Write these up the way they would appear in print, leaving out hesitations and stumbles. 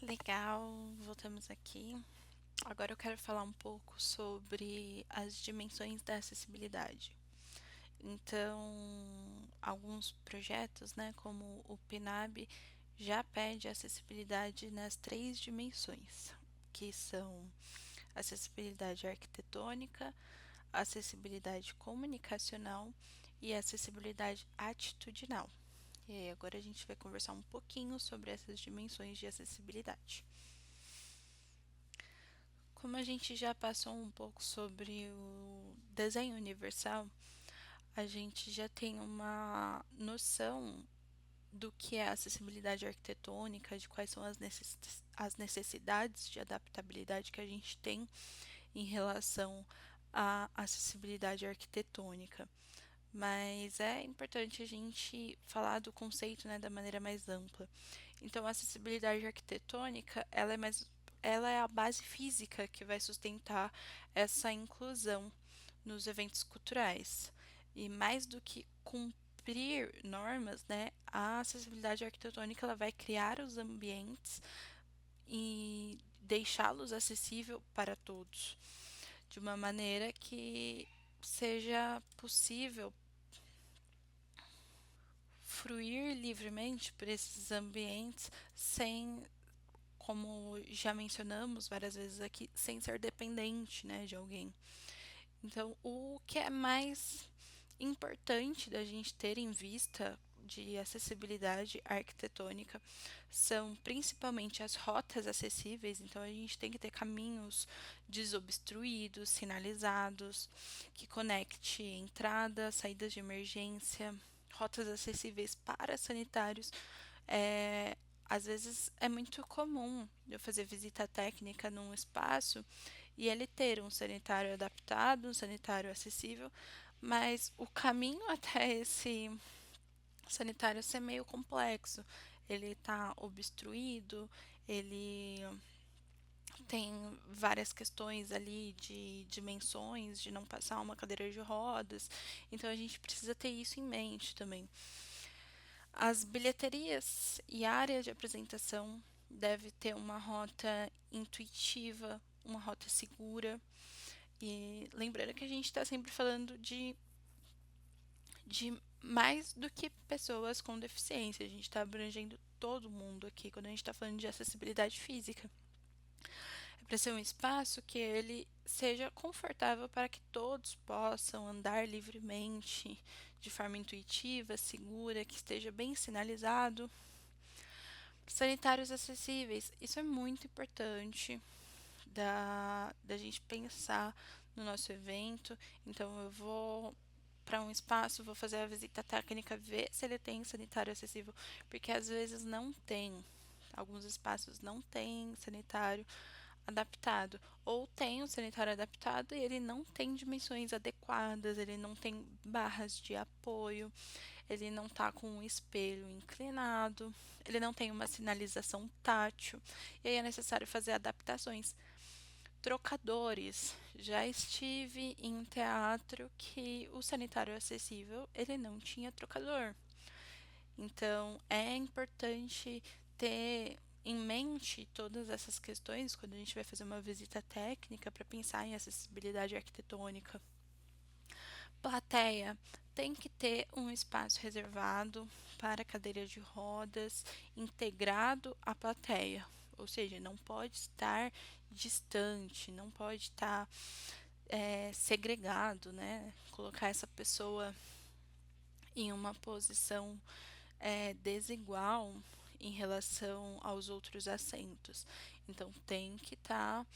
Legal, voltamos aqui. Agora eu quero falar um pouco sobre as dimensões da acessibilidade. Então, alguns projetos, né, como o PNAB, já pede acessibilidade nas três dimensões, que são acessibilidade arquitetônica, acessibilidade comunicacional e acessibilidade atitudinal. E aí, agora a gente vai conversar um pouquinho sobre essas dimensões de acessibilidade. Como a gente já passou um pouco sobre o desenho universal, a gente já tem uma noção do que é acessibilidade arquitetônica, de quais são as necessidades de adaptabilidade que a gente tem em relação à acessibilidade arquitetônica. Mas é importante a gente falar do conceito, né, da maneira mais ampla. Então, a acessibilidade arquitetônica, ela é a base física que vai sustentar essa inclusão nos eventos culturais. E mais do que cumprir normas, né, a acessibilidade arquitetônica ela vai criar os ambientes e deixá-los acessível para todos, de uma maneira que seja possível fruir livremente por esses ambientes sem, como já mencionamos várias vezes aqui, sem ser dependente, né, de alguém. Então, o que é mais importante da gente ter em vista de acessibilidade arquitetônica são principalmente as rotas acessíveis, então a gente tem que ter caminhos desobstruídos, sinalizados, que conecte entradas, saídas de emergência, rotas acessíveis para sanitários. Às vezes é muito comum eu fazer visita técnica num espaço e ele ter um sanitário adaptado, um sanitário acessível, mas o caminho até esse sanitário ser meio complexo. Ele está obstruído, ele tem várias questões ali de dimensões, de não passar uma cadeira de rodas, então a gente precisa ter isso em mente também. As bilheterias e áreas de apresentação deve ter uma rota intuitiva, uma rota segura. E lembrando que a gente está sempre falando de mais do que pessoas com deficiência, a gente está abrangendo todo mundo aqui quando a gente está falando de acessibilidade física. É para ser um espaço que ele seja confortável para que todos possam andar livremente, de forma intuitiva, segura, que esteja bem sinalizado. Sanitários acessíveis, isso é muito importante da gente pensar no nosso evento. Então, eu vou para um espaço, vou fazer a visita técnica, ver se ele tem sanitário acessível, porque às vezes não tem. Alguns espaços não têm sanitário adaptado, ou tem um sanitário adaptado e ele não tem dimensões adequadas, ele não tem barras de apoio, ele não está com um espelho inclinado, ele não tem uma sinalização tátil, e aí é necessário fazer adaptações. Trocadores. Já estive em um teatro que o sanitário acessível, ele não tinha trocador. Então, é importante ter em mente todas essas questões quando a gente vai fazer uma visita técnica para pensar em acessibilidade arquitetônica. Plateia. Tem que ter um espaço reservado para cadeira de rodas integrado à plateia. Ou seja, não pode estar distante, não pode estar segregado, né? Colocar essa pessoa em uma posição desigual em relação aos outros assentos. Então tem que estar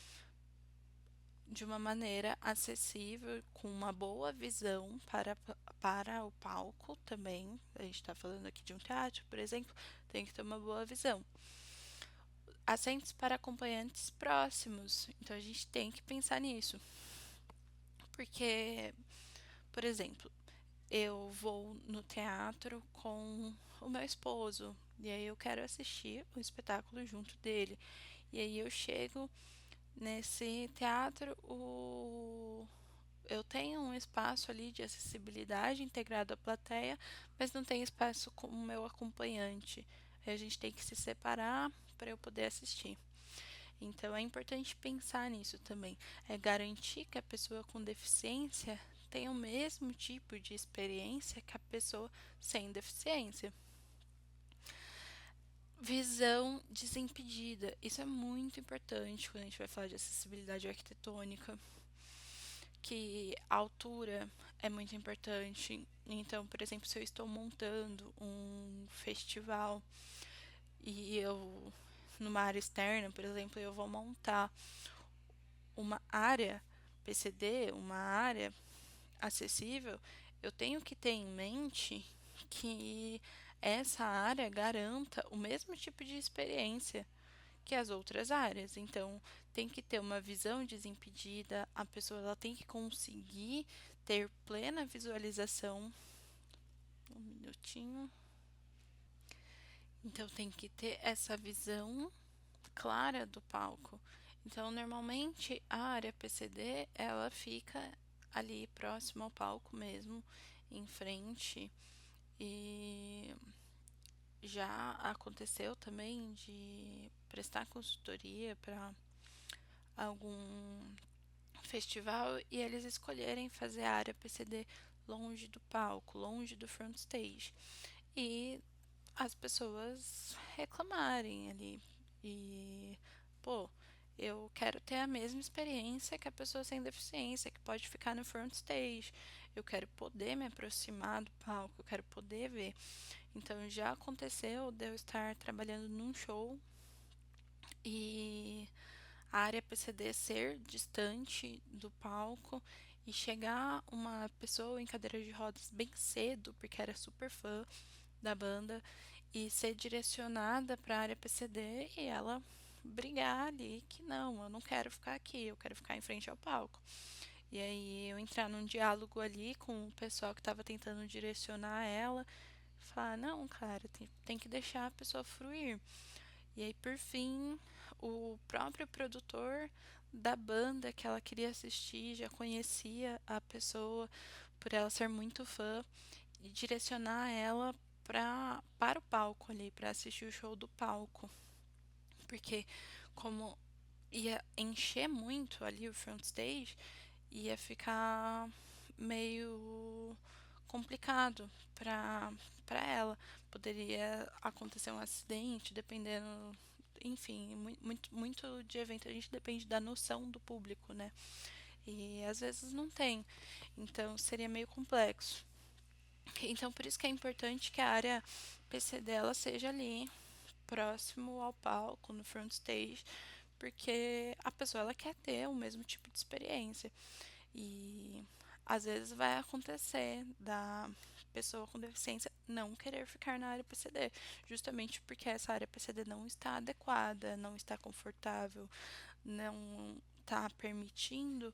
de uma maneira acessível, com uma boa visão para o palco também. A gente está falando aqui de um teatro, por exemplo, tem que ter uma boa visão. Assentos para acompanhantes próximos, então a gente tem que pensar nisso, porque, por exemplo, eu vou no teatro com o meu esposo e aí eu quero assistir o espetáculo junto dele. E aí eu chego nesse teatro, eu tenho um espaço ali de acessibilidade integrado à plateia, mas não tem espaço com o meu acompanhante. Aí a gente tem que se separar para eu poder assistir. Então é importante pensar nisso também. É garantir que a pessoa com deficiência tenha o mesmo tipo de experiência que a pessoa sem deficiência. Visão desimpedida. Isso é muito importante quando a gente vai falar de acessibilidade arquitetônica, que a altura é muito importante. Então, por exemplo, se eu estou montando um festival e eu, numa área externa, por exemplo, eu vou montar uma área PCD, uma área acessível, eu tenho que ter em mente que essa área garanta o mesmo tipo de experiência que as outras áreas. Então, tem que ter uma visão desimpedida, a pessoa ela tem que conseguir ter plena visualização. Um minutinho. Então, tem que ter essa visão clara do palco. Então, normalmente a área PCD ela fica ali próximo ao palco mesmo, em frente. E já aconteceu também de prestar consultoria para algum festival e eles escolherem fazer a área PCD longe do palco, longe do front stage. E as pessoas reclamarem ali. E, pô, eu quero ter a mesma experiência que a pessoa sem deficiência, que pode ficar no front stage. Eu quero poder me aproximar do palco, eu quero poder ver. Então já aconteceu de eu estar trabalhando num show e a área PCD ser distante do palco e chegar uma pessoa em cadeira de rodas bem cedo, porque era super fã da banda, e ser direcionada para a área PCD e ela brigar ali que não, eu não quero ficar aqui, eu quero ficar em frente ao palco. E aí eu entrar num diálogo ali com o pessoal que estava tentando direcionar ela, falar, não, cara, tem que deixar a pessoa fruir. E aí, por fim, o próprio produtor da banda que ela queria assistir já conhecia a pessoa por ela ser muito fã e direcionar ela para o palco ali, para assistir o show do palco. Porque como ia encher muito ali o front stage, ia ficar meio complicado para ela. Poderia acontecer um acidente, dependendo, enfim, muito de evento a gente depende da noção do público, né? E às vezes não tem. Então seria meio complexo. Então por isso que é importante que a área PC dela seja ali próximo ao palco, no front stage, porque a pessoa ela quer ter o mesmo tipo de experiência. E às vezes vai acontecer da pessoa com deficiência não querer ficar na área PCD, justamente porque essa área PCD não está adequada, não está confortável, não está permitindo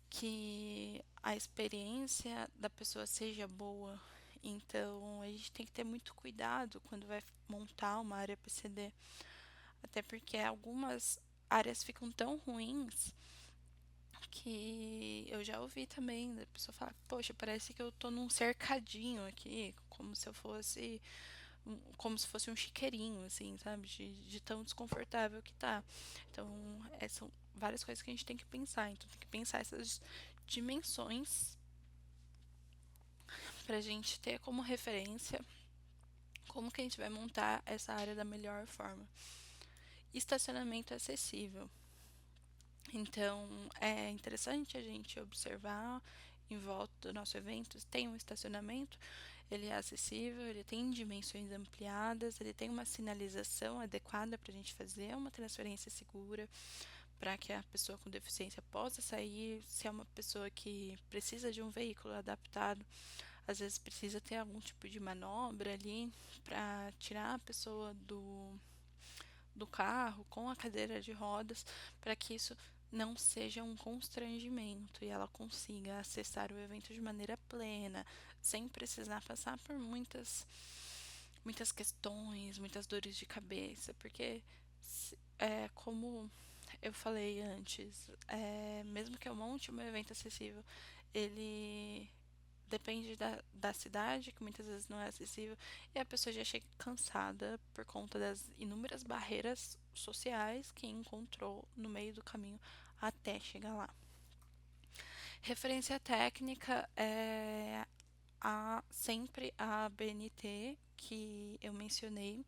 que a experiência da pessoa seja boa. Então, a gente tem que ter muito cuidado quando vai montar uma área PCD, até porque algumas áreas ficam tão ruins que eu já ouvi também da pessoa falar, poxa, parece que eu tô num cercadinho aqui, como se eu fosse como se fosse um chiqueirinho, assim, sabe? De tão desconfortável que tá. Então, são várias coisas que a gente tem que pensar. Então, tem que pensar essas dimensões pra gente ter como referência como que a gente vai montar essa área da melhor forma. Estacionamento acessível. Então, é interessante a gente observar em volta do nosso evento, tem um estacionamento, ele é acessível, ele tem dimensões ampliadas, ele tem uma sinalização adequada para a gente fazer uma transferência segura, para que a pessoa com deficiência possa sair, se é uma pessoa que precisa de um veículo adaptado, às vezes precisa ter algum tipo de manobra ali para tirar a pessoa do carro com a cadeira de rodas, para que isso não seja um constrangimento e ela consiga acessar o evento de maneira plena, sem precisar passar por muitas questões, muitas dores de cabeça, porque como eu falei antes, mesmo que eu monte um evento acessível, ele depende da cidade, que muitas vezes não é acessível, e a pessoa já chega cansada por conta das inúmeras barreiras sociais que encontrou no meio do caminho até chegar lá. Referência técnica é sempre a BNT que eu mencionei.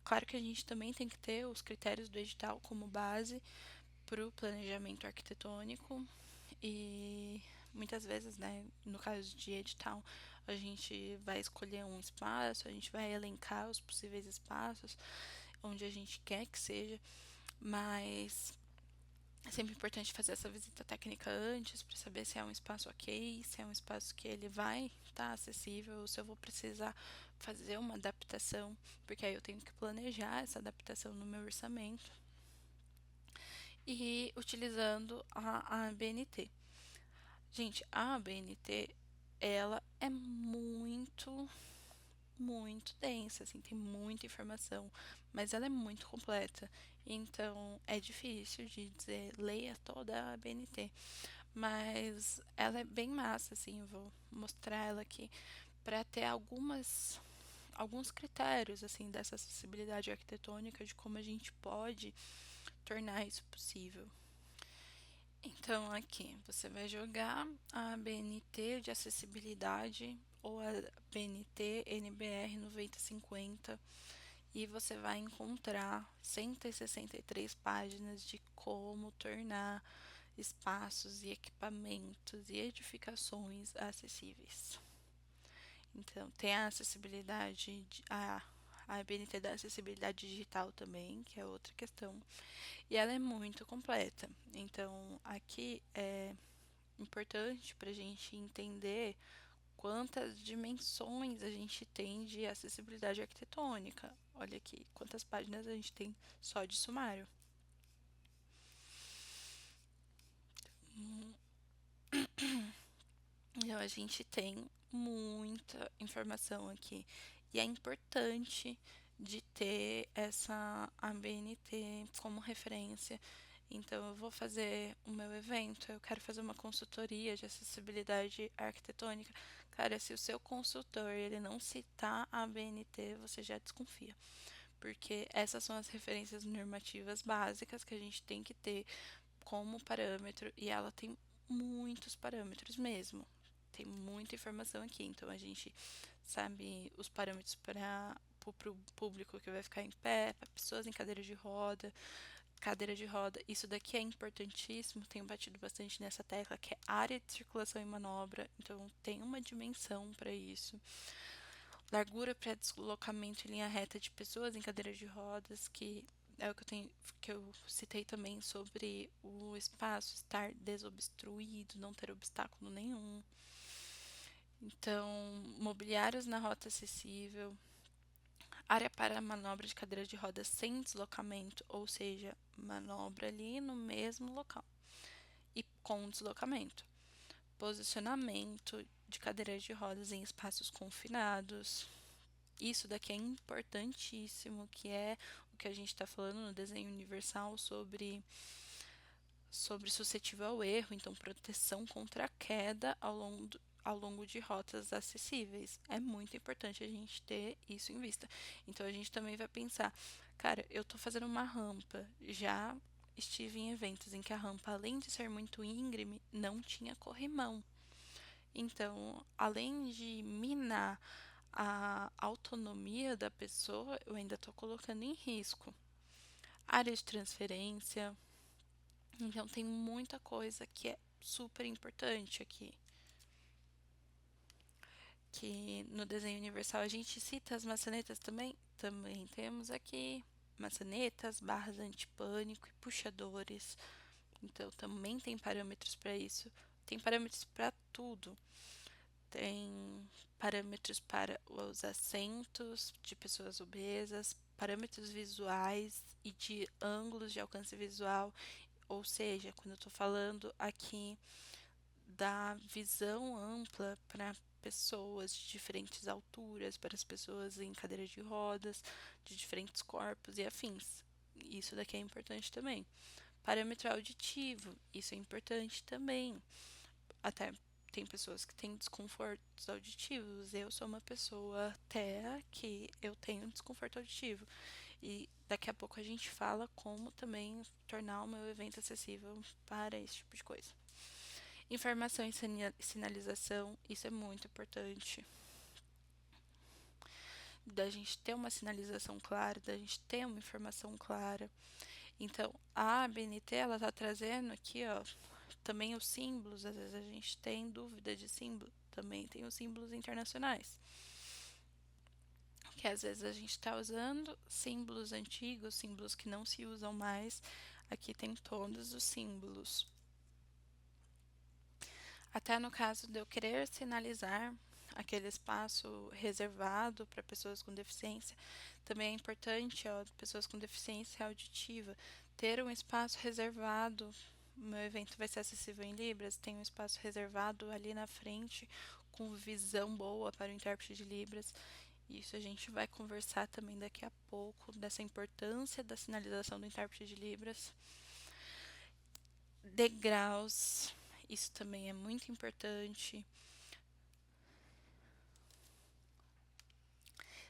Claro que a gente também tem que ter os critérios do edital como base para o planejamento arquitetônico e muitas vezes, né, no caso de edital, a gente vai escolher um espaço, a gente vai elencar os possíveis espaços onde a gente quer que seja, mas é sempre importante fazer essa visita técnica antes para saber se é um espaço ok, se é um espaço que ele vai estar acessível, se eu vou precisar fazer uma adaptação, porque aí eu tenho que planejar essa adaptação no meu orçamento e utilizando a ABNT. Gente, a ABNT, ela é muito densa, assim, tem muita informação, mas ela é muito completa. Então, é difícil de dizer, leia toda a ABNT, mas ela é bem massa, assim, eu vou mostrar ela aqui para ter alguns critérios, assim, dessa acessibilidade arquitetônica, de como a gente pode tornar isso possível. Então, aqui você vai jogar a BNT de acessibilidade ou a BNT NBR 9050 e você vai encontrar 163 páginas de como tornar espaços e equipamentos e edificações acessíveis. Então, tem a acessibilidade, a BNT da acessibilidade digital também, que é outra questão, e ela é muito completa. Então, aqui é importante para a gente entender quantas dimensões a gente tem de acessibilidade arquitetônica. Olha aqui, quantas páginas a gente tem só de sumário. Então, a gente tem muita informação aqui. E é importante de ter essa ABNT como referência. Então, eu vou fazer o meu evento, eu quero fazer uma consultoria de acessibilidade arquitetônica. Cara, se o seu consultor ele não citar a ABNT, você já desconfia. Porque essas são as referências normativas básicas que a gente tem que ter como parâmetro e ela tem muitos parâmetros mesmo. Tem muita informação aqui, então a gente sabe os parâmetros para o público que vai ficar em pé, para pessoas em cadeira de roda. Isso daqui é importantíssimo, tenho batido bastante nessa tecla, que é área de circulação e manobra, então tem uma dimensão para isso. Largura para deslocamento em linha reta de pessoas em cadeira de rodas, que é o que que eu citei também sobre o espaço estar desobstruído, não ter obstáculo nenhum. Então, mobiliários na rota acessível, área para manobra de cadeira de rodas sem deslocamento, ou seja, manobra ali no mesmo local e com deslocamento. Posicionamento de cadeiras de rodas em espaços confinados. Isso daqui é importantíssimo, que é o que a gente está falando no desenho universal sobre suscetível ao erro, então proteção contra a queda ao longo de rotas acessíveis. É muito importante a gente ter isso em vista. Então a gente também vai pensar, cara, eu estou fazendo uma rampa, já estive em eventos em que a rampa, além de ser muito íngreme, não tinha corrimão. Então, além de minar a autonomia da pessoa, eu ainda estou colocando em risco. Área de transferência. Então, tem muita coisa que é super importante aqui. Que no desenho universal a gente cita as maçanetas também. Também temos aqui maçanetas, barras antipânico e puxadores. Então, também tem parâmetros para isso. Tem parâmetros para tudo. Tem parâmetros para os assentos de pessoas obesas, parâmetros visuais e de ângulos de alcance visual, ou seja, quando eu estou falando aqui da visão ampla para pessoas de diferentes alturas, para as pessoas em cadeira de rodas, de diferentes corpos e afins. Isso daqui é importante também. Parâmetro auditivo, isso é importante também. Até tem pessoas que têm desconfortos auditivos. Eu sou uma pessoa até que eu tenho desconforto auditivo. E daqui a pouco a gente fala como também tornar o meu evento acessível para esse tipo de coisa. Informação e sinalização, isso é muito importante. Da gente ter uma sinalização clara, da gente ter uma informação clara. Então, a ABNT, ela tá trazendo aqui, ó, também os símbolos. Às vezes a gente tem dúvida de símbolo, também tem os símbolos internacionais. Que às vezes a gente está usando símbolos antigos, símbolos que não se usam mais. Aqui tem todos os símbolos. Até no caso de eu querer sinalizar aquele espaço reservado para pessoas com deficiência, também é importante, ó, pessoas com deficiência auditiva, ter um espaço reservado. O meu evento vai ser acessível em Libras, tem um espaço reservado ali na frente, com visão boa para o intérprete de Libras. Isso a gente vai conversar também daqui a pouco, dessa importância da sinalização do intérprete de Libras. Degraus, isso também é muito importante.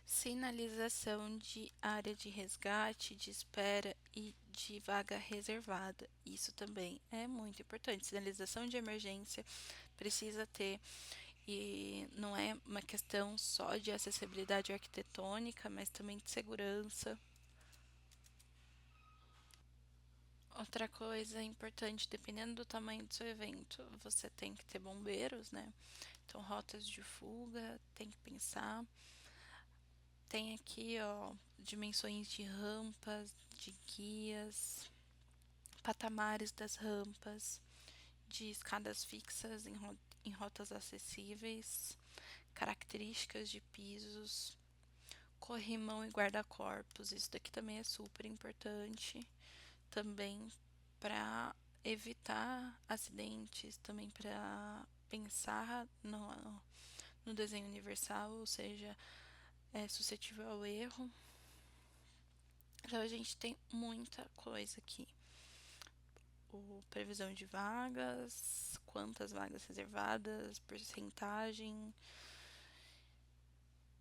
Sinalização de área de resgate, de espera e de vaga reservada. Isso também é muito importante. Sinalização de emergência precisa ter, e não é uma questão só de acessibilidade arquitetônica, mas também de segurança. Outra coisa importante, dependendo do tamanho do seu evento, você tem que ter bombeiros, né? Então, rotas de fuga, tem que pensar. Tem aqui, ó, dimensões de rampas, de guias, patamares das rampas, de escadas fixas em rotas acessíveis, características de pisos, corrimão e guarda-corpos. Isso daqui também é super importante. Também para evitar acidentes, também para pensar no desenho universal, ou seja, é suscetível ao erro. Então a gente tem muita coisa aqui. Previsão de vagas, quantas vagas reservadas, porcentagem,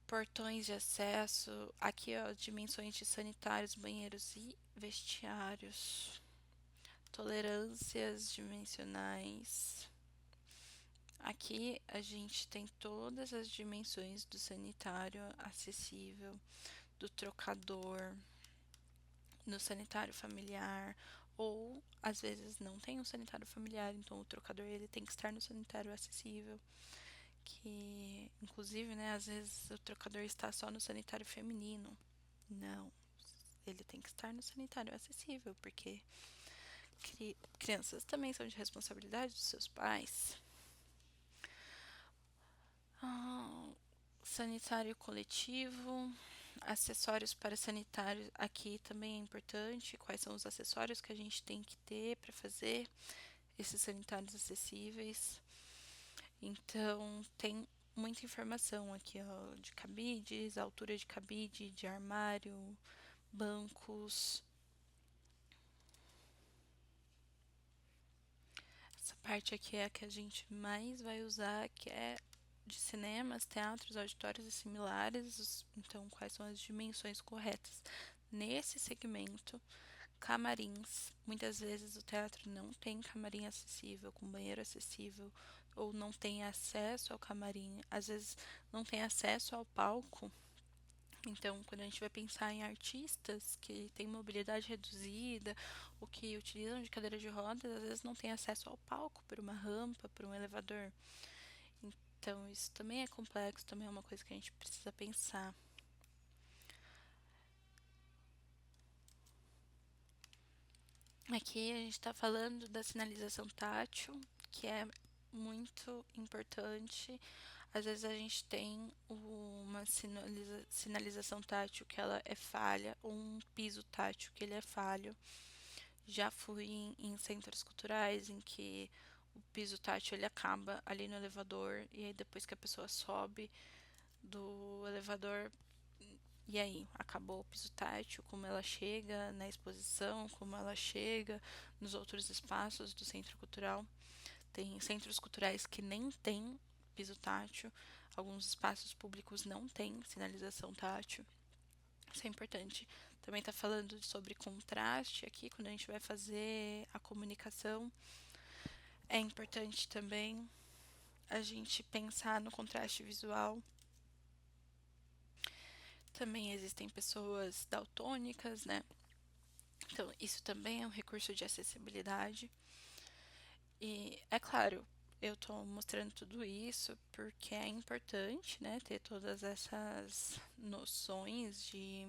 portões de acesso, aqui ó, dimensões de sanitários, banheiros e vestiários, tolerâncias dimensionais. Aqui a gente tem todas as dimensões do sanitário acessível, do trocador, no sanitário familiar, ou às vezes não tem um sanitário familiar, então o trocador ele tem que estar no sanitário acessível, que inclusive, né, às vezes o trocador está só no sanitário feminino. Não, ele tem que estar no sanitário acessível, porque crianças também são de responsabilidade dos seus pais. Sanitário coletivo, acessórios para sanitário aqui também é importante. Quais são os acessórios que a gente tem que ter para fazer esses sanitários acessíveis? Então, tem muita informação aqui, ó, de cabides, altura de cabide, de armário, bancos. Essa parte aqui é a que a gente mais vai usar, que é de cinemas, teatros, auditórios e similares. Então, quais são as dimensões corretas nesse segmento? Camarins. Muitas vezes o teatro não tem camarim acessível, com banheiro acessível, ou não tem acesso ao camarim. Às vezes não tem acesso ao palco. Então, quando a gente vai pensar em artistas que têm mobilidade reduzida ou que utilizam de cadeira de rodas, às vezes não tem acesso ao palco por uma rampa, por um elevador. Então, isso também é complexo, também é uma coisa que a gente precisa pensar. Aqui a gente está falando da sinalização tátil, que é muito importante. Às vezes a gente tem uma sinalização tátil que ela é falha, ou um piso tátil que ele é falho. Já fui em centros culturais em que o piso tátil ele acaba ali no elevador, e aí depois que a pessoa sobe do elevador E aí, acabou o piso tátil, como ela chega na exposição, como ela chega nos outros espaços do centro cultural. Tem centros culturais que nem têm piso tátil, alguns espaços públicos não têm sinalização tátil. Isso é importante. Também está falando sobre contraste aqui, quando a gente vai fazer a comunicação. É importante também a gente pensar no contraste visual. Também existem pessoas daltônicas, né? Então, isso também é um recurso de acessibilidade. E, é claro, eu estou mostrando tudo isso porque é importante, né, ter todas essas noções de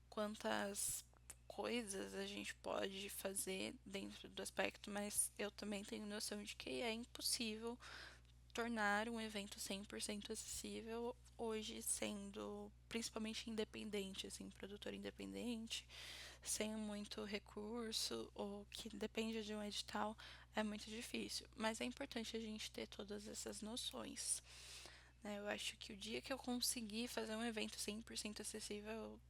quantas coisas a gente pode fazer dentro do aspecto, mas eu também tenho noção de que é impossível tornar um evento 100% acessível hoje, sendo principalmente independente, assim, produtor independente, sem muito recurso ou que depende de um edital, é muito difícil. Mas é importante a gente ter todas essas noções, né? Eu acho que o dia que eu conseguir fazer um evento 100% acessível, eu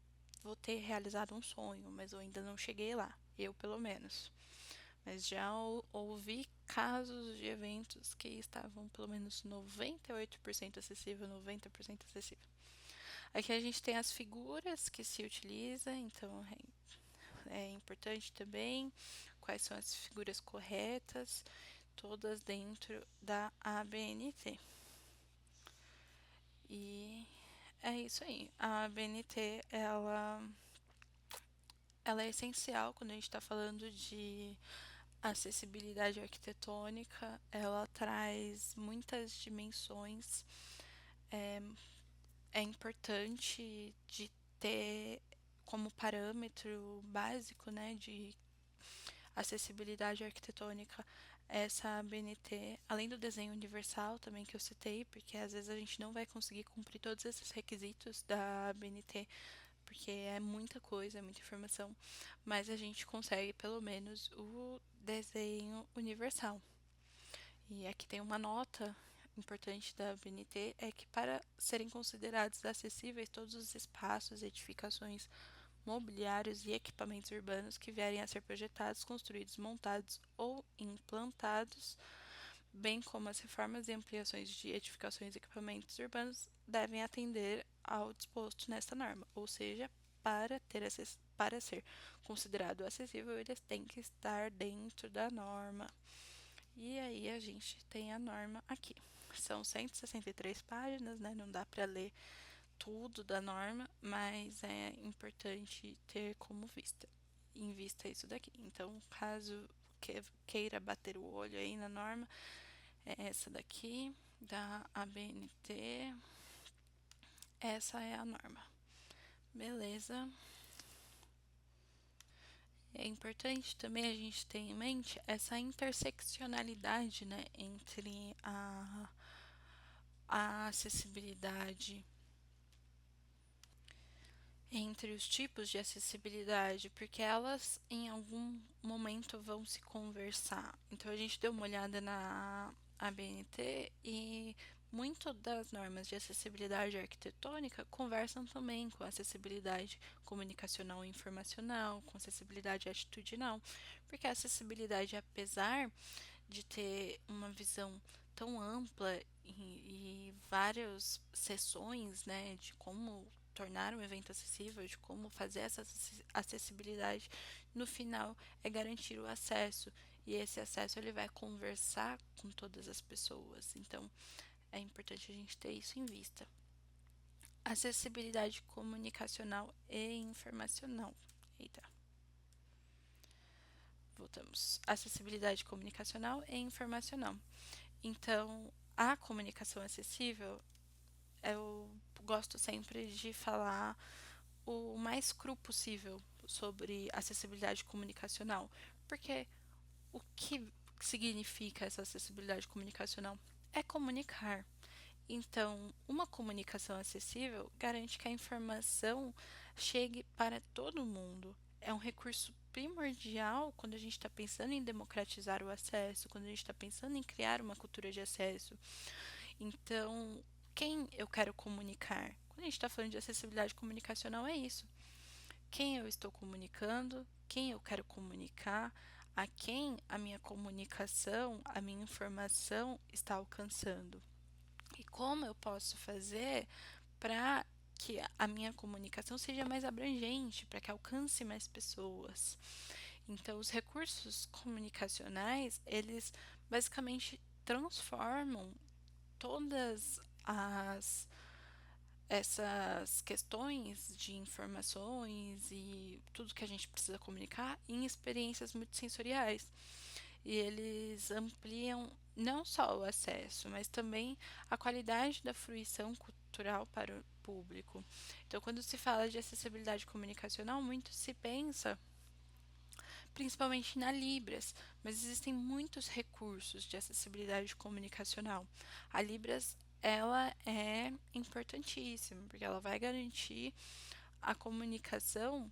vou ter realizado um sonho, mas eu ainda não cheguei lá, eu pelo menos. Mas já ouvi casos de eventos que estavam pelo menos 98% acessível, 90% acessível. Aqui a gente tem as figuras que se utiliza, então é importante também quais são as figuras corretas, todas dentro da ABNT. E é isso aí. A ABNT, ela é essencial quando a gente está falando de acessibilidade arquitetônica. Ela traz muitas dimensões. É importante de ter como parâmetro básico, né, de acessibilidade arquitetônica essa ABNT, além do desenho universal também que eu citei, porque às vezes a gente não vai conseguir cumprir todos esses requisitos da ABNT, porque é muita coisa, é muita informação, mas a gente consegue pelo menos o desenho universal. E aqui tem uma nota importante da ABNT, é que para serem considerados acessíveis todos os espaços, edificações, mobiliários e equipamentos urbanos que vierem a ser projetados, construídos, montados ou implantados, bem como as reformas e ampliações de edificações e equipamentos urbanos, devem atender ao disposto nesta norma, ou seja, para ser considerado acessível, eles têm que estar dentro da norma. E aí a gente tem a norma aqui. São 163 páginas, né? Não dá para ler tudo da norma, mas é importante ter como vista, em vista isso daqui. Então, caso queira bater o olho aí na norma, é essa daqui da ABNT. Essa é a norma. Beleza. É importante também a gente ter em mente essa interseccionalidade, né, entre a acessibilidade, entre os tipos de acessibilidade, porque elas em algum momento vão se conversar. Então a gente deu uma olhada na ABNT e muito das normas de acessibilidade arquitetônica conversam também com acessibilidade comunicacional e informacional, com acessibilidade atitudinal, porque a acessibilidade, apesar de ter uma visão tão ampla e várias sessões, né, de como tornar um evento acessível, de como fazer essa acessibilidade, no final é garantir o acesso. E esse acesso ele vai conversar com todas as pessoas. Então, é importante a gente ter isso em vista. Acessibilidade comunicacional e informacional. Eita. Voltamos. Acessibilidade comunicacional e informacional. Então, a comunicação acessível, eu gosto sempre de falar o mais cru possível sobre acessibilidade comunicacional, porque o que significa essa acessibilidade comunicacional? É comunicar. Então, uma comunicação acessível garante que a informação chegue para todo mundo. É um recurso primordial quando a gente está pensando em democratizar o acesso, quando a gente está pensando em criar uma cultura de acesso. Então, quem eu quero comunicar. Quando a gente está falando de acessibilidade comunicacional, é isso. Quem eu estou comunicando, quem eu quero comunicar, a quem a minha comunicação, a minha informação está alcançando. E como eu posso fazer para que a minha comunicação seja mais abrangente, para que alcance mais pessoas. Então, os recursos comunicacionais, eles basicamente transformam todas as essas questões de informações e tudo que a gente precisa comunicar em experiências multissensoriais. E eles ampliam não só o acesso, mas também a qualidade da fruição cultural para o público. Então, quando se fala de acessibilidade comunicacional, muito se pensa principalmente na Libras, mas existem muitos recursos de acessibilidade comunicacional. A Libras ela é importantíssima, porque ela vai garantir a comunicação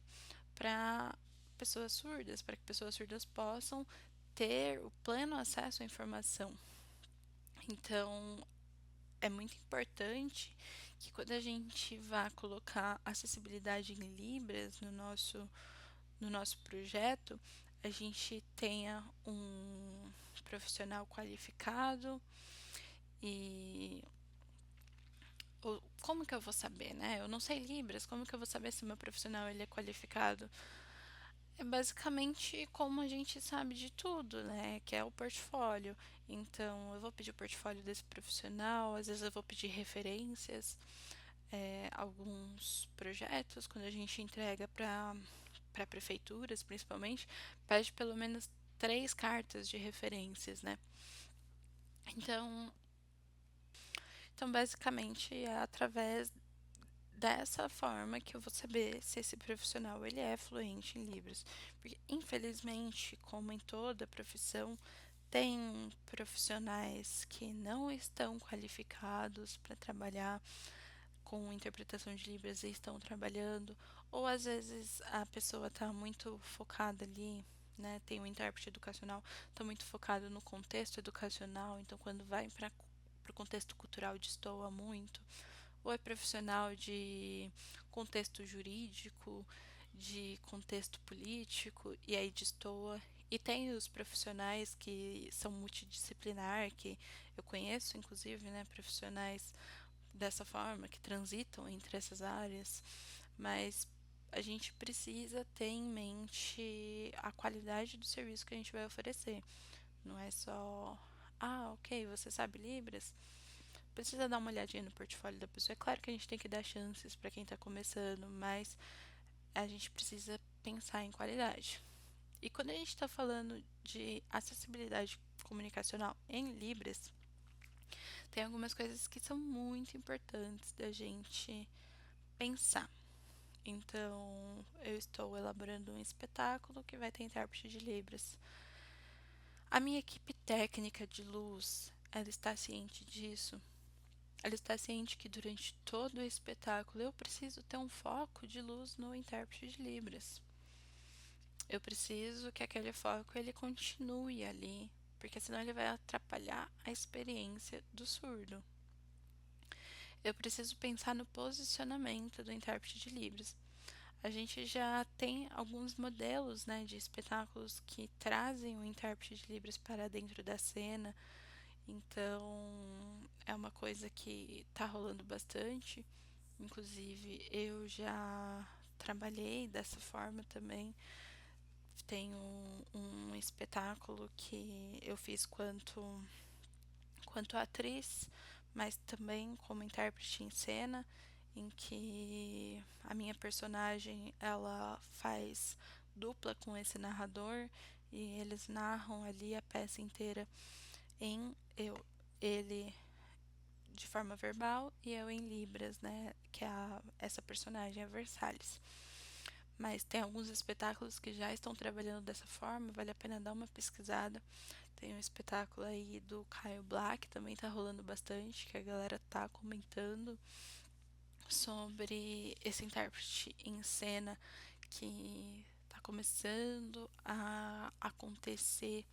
para pessoas surdas, para que pessoas surdas possam ter o pleno acesso à informação. Então, é muito importante que quando a gente vá colocar acessibilidade em Libras no nosso projeto, a gente tenha um profissional qualificado e como que eu vou saber, né? Eu não sei Libras, como que eu vou saber se o meu profissional ele é qualificado? É basicamente como a gente sabe de tudo, né? Que é o portfólio. Então, eu vou pedir o portfólio desse profissional, às vezes eu vou pedir referências, alguns projetos, quando a gente entrega para prefeituras, principalmente, pede pelo menos 3 cartas de referências, né? Então, então, basicamente, é através dessa forma que eu vou saber se esse profissional ele é fluente em Libras. Porque, infelizmente, como em toda profissão, tem profissionais que não estão qualificados para trabalhar com interpretação de Libras e estão trabalhando, ou às vezes a pessoa está muito focada ali, né? Tem um intérprete educacional, está muito focado no contexto educacional, então quando vai para o contexto cultural destoa muito, ou é profissional de contexto jurídico, de contexto político, e aí destoa. E tem os profissionais que são multidisciplinar, que eu conheço, inclusive, né, profissionais dessa forma, que transitam entre essas áreas, mas a gente precisa ter em mente a qualidade do serviço que a gente vai oferecer. Não é só, ok, você sabe Libras? Precisa dar uma olhadinha no portfólio da pessoa. É claro que a gente tem que dar chances para quem está começando, mas a gente precisa pensar em qualidade. E quando a gente está falando de acessibilidade comunicacional em Libras, tem algumas coisas que são muito importantes da gente pensar. Então, eu estou elaborando um espetáculo que vai ter intérprete de Libras. A minha equipe técnica de luz, ela está ciente disso. Ela está ciente que durante todo o espetáculo eu preciso ter um foco de luz no intérprete de Libras. Eu preciso que aquele foco ele continue ali, porque senão ele vai atrapalhar a experiência do surdo. Eu preciso pensar no posicionamento do intérprete de Libras. A gente já tem alguns modelos, né, de espetáculos que trazem o intérprete de Libras para dentro da cena, então é uma coisa que está rolando bastante. Inclusive, eu já trabalhei dessa forma também. Tenho um espetáculo que eu fiz quanto atriz, mas também como intérprete em cena, em que a minha personagem ela faz dupla com esse narrador e eles narram ali a peça inteira em ele de forma verbal e eu em Libras, né? Que é essa personagem, a Versalhes. Mas tem alguns espetáculos que já estão trabalhando dessa forma, vale a pena dar uma pesquisada. Tem um espetáculo aí do Caio Black, também tá rolando bastante, que a galera tá comentando sobre esse intérprete em cena que tá começando a acontecer,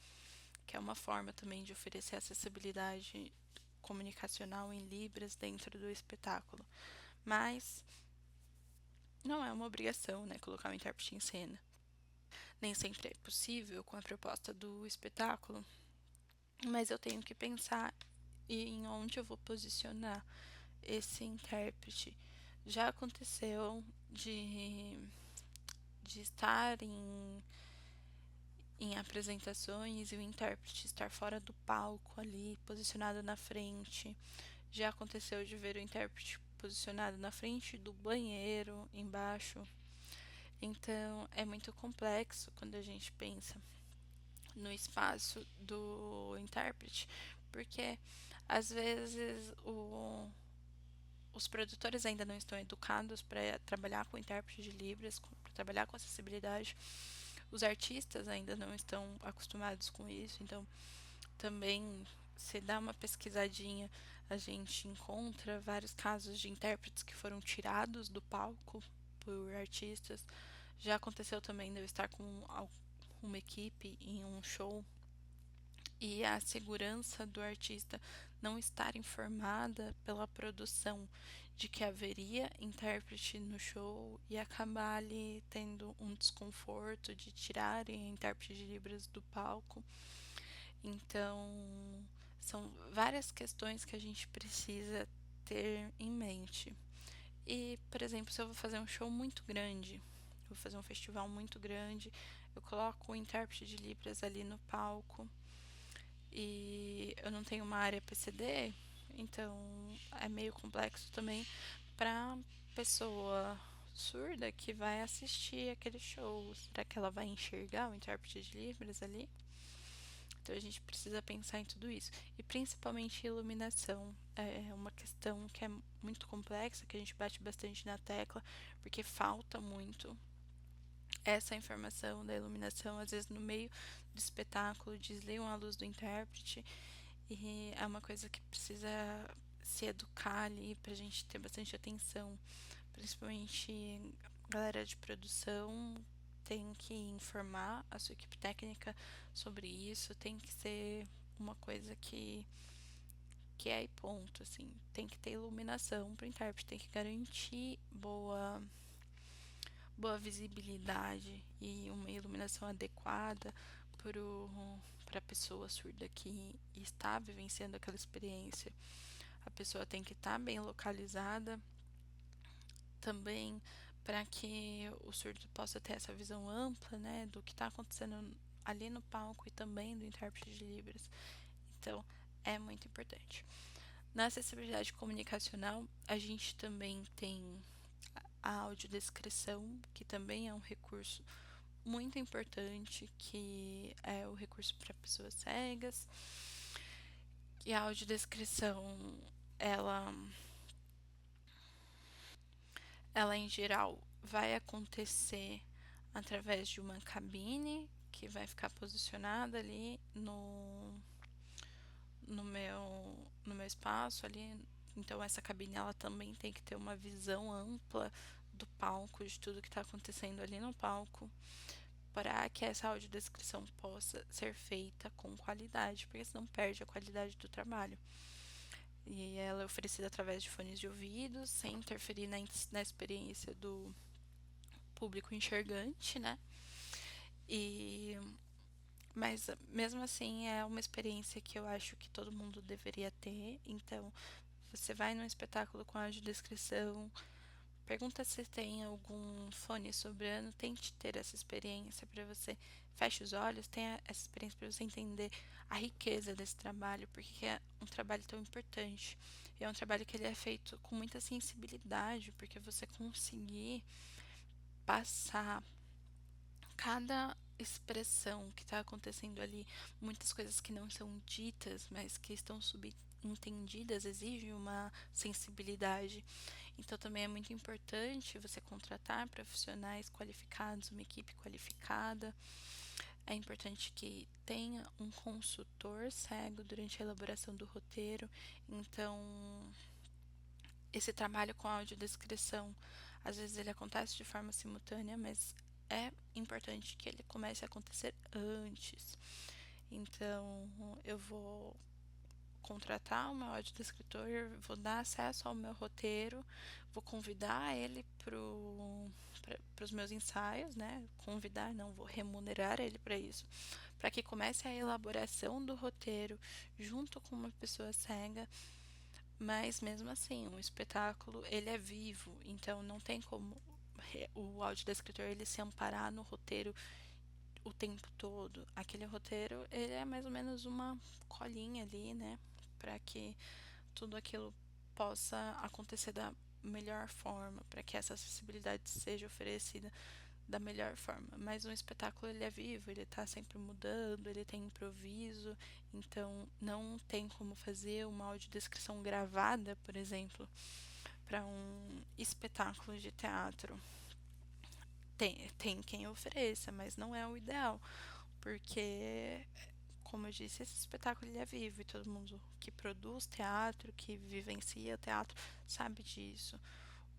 que é uma forma também de oferecer acessibilidade comunicacional em Libras dentro do espetáculo. Mas não é uma obrigação, né, colocar o intérprete em cena. Nem sempre é possível com a proposta do espetáculo, mas eu tenho que pensar em onde eu vou posicionar esse intérprete. Já aconteceu de estar em apresentações e o intérprete estar fora do palco ali, posicionado na frente. Já aconteceu de ver o intérprete posicionado na frente do banheiro, embaixo. Então é muito complexo quando a gente pensa no espaço do intérprete, porque às vezes os produtores ainda não estão educados para trabalhar com intérprete de Libras, para trabalhar com acessibilidade. Os artistas ainda não estão acostumados com isso, então também se dá uma pesquisadinha, a gente encontra vários casos de intérpretes que foram tirados do palco por artistas. Já aconteceu também de eu estar com uma equipe em um show e a segurança do artista não estar informada pela produção de que haveria intérprete no show e acabar ali tendo um desconforto de tirarem a intérprete de Libras do palco. Então, são várias questões que a gente precisa ter em mente. E, por exemplo, se eu vou fazer um show muito grande, vou fazer um festival muito grande, eu coloco o intérprete de Libras ali no palco e eu não tenho uma área PCD, então é meio complexo também para pessoa surda que vai assistir aquele show. Será que ela vai enxergar o intérprete de Libras ali? Então a gente precisa pensar em tudo isso. E principalmente iluminação. É uma questão que é muito complexa, que a gente bate bastante na tecla, porque falta muito essa informação da iluminação. Às vezes no meio do espetáculo desligam a luz do intérprete e é uma coisa que precisa se educar ali pra gente ter bastante atenção. Principalmente galera de produção tem que informar a sua equipe técnica sobre isso, tem que ser uma coisa que é e ponto, assim, tem que ter iluminação para o intérprete, tem que garantir boa visibilidade e uma iluminação adequada para a pessoa surda que está vivenciando aquela experiência. A pessoa tem que estar bem localizada também para que o surdo possa ter essa visão ampla, né, do que está acontecendo ali no palco e também do intérprete de Libras. Então, é muito importante. Na acessibilidade comunicacional, a gente também tem a audiodescrição, que também é um recurso muito importante, que é o recurso para pessoas cegas. E a audiodescrição, ela ela em geral vai acontecer através de uma cabine que vai ficar posicionada ali no meu espaço ali. Então essa cabine ela também tem que ter uma visão ampla do palco, de tudo que está acontecendo ali no palco, para que essa audiodescrição possa ser feita com qualidade, porque senão perde a qualidade do trabalho. E ela é oferecida através de fones de ouvido, sem interferir na experiência do público enxergante, né? E mas mesmo assim é uma experiência que eu acho que todo mundo deveria ter. Então, você vai num espetáculo com audiodescrição, pergunta se tem algum fone sobrando, tente ter essa experiência para você. Feche os olhos, tenha essa experiência para você entender a riqueza desse trabalho, porque é um trabalho tão importante. E é um trabalho que ele é feito com muita sensibilidade, porque você conseguir passar cada expressão que está acontecendo ali, muitas coisas que não são ditas, mas que estão subentendidas, exige uma sensibilidade. Então também é muito importante você contratar profissionais qualificados, uma equipe qualificada. É importante que tenha um consultor cego durante a elaboração do roteiro. Então, esse trabalho com audiodescrição, às vezes ele acontece de forma simultânea, mas é importante que ele comece a acontecer antes. Então, eu vou contratar o meu audiodescritor, vou dar acesso ao meu roteiro, vou convidar ele para os meus ensaios, né? Convidar, não, vou remunerar ele para isso, para que comece a elaboração do roteiro junto com uma pessoa cega. Mas mesmo assim, um espetáculo, ele é vivo, então não tem como o audiodescritor ele se amparar no roteiro o tempo todo. Aquele roteiro, ele é mais ou menos uma colinha ali, né, para que tudo aquilo possa acontecer da melhor forma, para que essa acessibilidade seja oferecida da melhor forma. Mas um espetáculo ele é vivo, ele está sempre mudando, ele tem improviso, então não tem como fazer uma audiodescrição gravada, por exemplo, para um espetáculo de teatro. Tem quem ofereça, mas não é o ideal, porque, como eu disse, esse espetáculo ele é vivo e todo mundo que produz teatro, que vivencia teatro, sabe disso.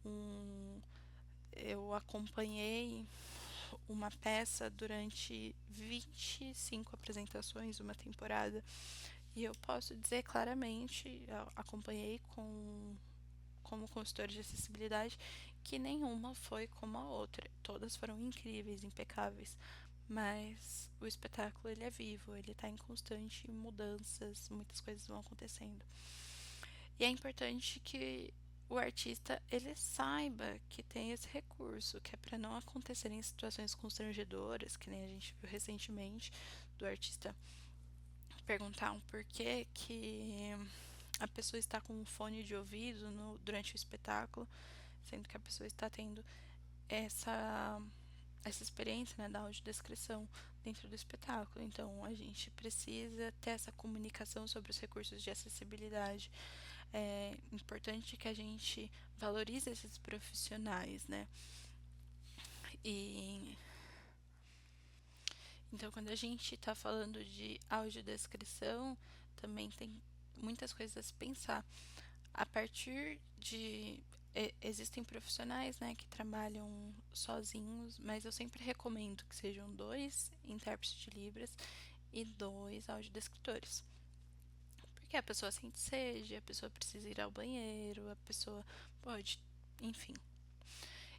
Um, eu acompanhei uma peça durante 25 apresentações, uma temporada, e eu posso dizer claramente, acompanhei como consultora de acessibilidade, que nenhuma foi como a outra. Todas foram incríveis, impecáveis, mas o espetáculo ele é vivo, ele está em constante mudanças, muitas coisas vão acontecendo. E é importante que o artista ele saiba que tem esse recurso, que é para não acontecerem situações constrangedoras, que nem a gente viu recentemente do artista perguntar um porquê que a pessoa está com um fone de ouvido durante o espetáculo, sendo que a pessoa está tendo essa essa experiência, né, da audiodescrição dentro do espetáculo. Então, a gente precisa ter essa comunicação sobre os recursos de acessibilidade. É importante que a gente valorize esses profissionais, né? E então, quando a gente está falando de audiodescrição, também tem muitas coisas a se pensar. A partir de existem profissionais, né, que trabalham sozinhos, mas eu sempre recomendo que sejam dois intérpretes de Libras e dois audiodescritores. Porque a pessoa sente sede, a pessoa precisa ir ao banheiro, a pessoa pode, enfim.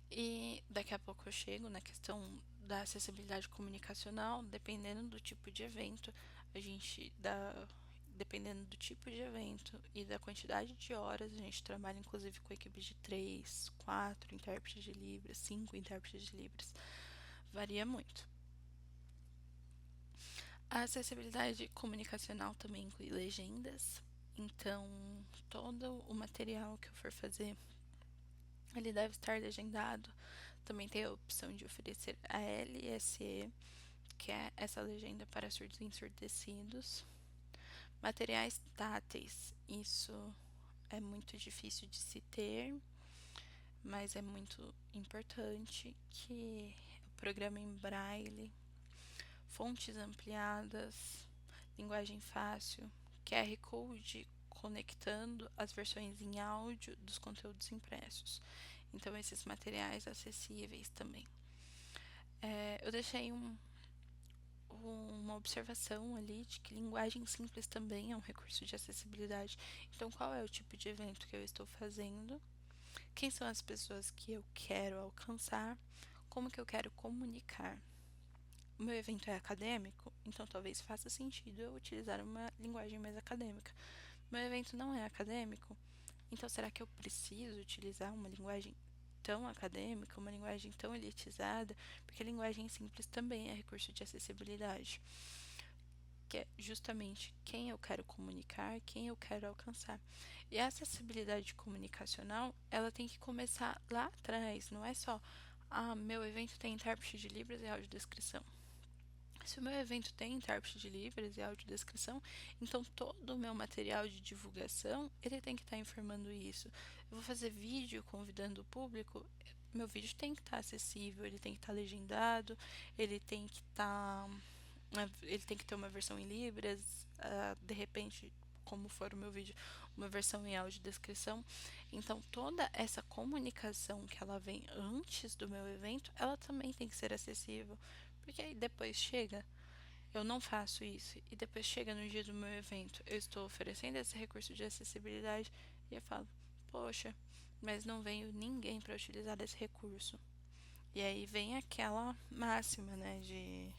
E daqui a pouco eu chego na questão da acessibilidade comunicacional, dependendo do tipo de evento, a gente dá dependendo do tipo de evento e da quantidade de horas, a gente trabalha inclusive com equipes de 3, 4 intérpretes de Libras, 5 intérpretes de Libras. Varia muito. A acessibilidade comunicacional também inclui legendas, então todo o material que eu for fazer, ele deve estar legendado. Também tem a opção de oferecer a LSE, que é essa legenda para surdos e ensurdecidos. Materiais táteis, isso é muito difícil de se ter, mas é muito importante que o programa em braille, fontes ampliadas, linguagem fácil, QR Code conectando as versões em áudio dos conteúdos impressos. Então, esses materiais acessíveis também. Eu deixei uma observação ali de que linguagem simples também é um recurso de acessibilidade. Então, qual é o tipo de evento que eu estou fazendo? Quem são as pessoas que eu quero alcançar? Como que eu quero comunicar? O meu evento é acadêmico, então talvez faça sentido eu utilizar uma linguagem mais acadêmica. Meu evento não é acadêmico, então será que eu preciso utilizar uma linguagem tão acadêmica, uma linguagem tão elitizada? Porque a linguagem simples também é recurso de acessibilidade, que é justamente quem eu quero comunicar, quem eu quero alcançar. E a acessibilidade comunicacional, ela tem que começar lá atrás, não é só, meu evento tem intérprete de Libras e audiodescrição. Se o meu evento tem intérprete de Libras e audiodescrição, então todo o meu material de divulgação, ele tem que estar informando isso. Eu vou fazer vídeo convidando o público, meu vídeo tem que estar acessível, ele tem que estar legendado, ele tem que estar ele tem que ter uma versão em Libras, de repente, como for o meu vídeo, uma versão em audiodescrição. Então, toda essa comunicação que ela vem antes do meu evento, ela também tem que ser acessível, porque aí depois chega, eu não faço isso e depois chega no dia do meu evento, eu estou oferecendo esse recurso de acessibilidade e eu falo, poxa, mas não veio ninguém para utilizar desse recurso. E aí vem aquela máxima, né, de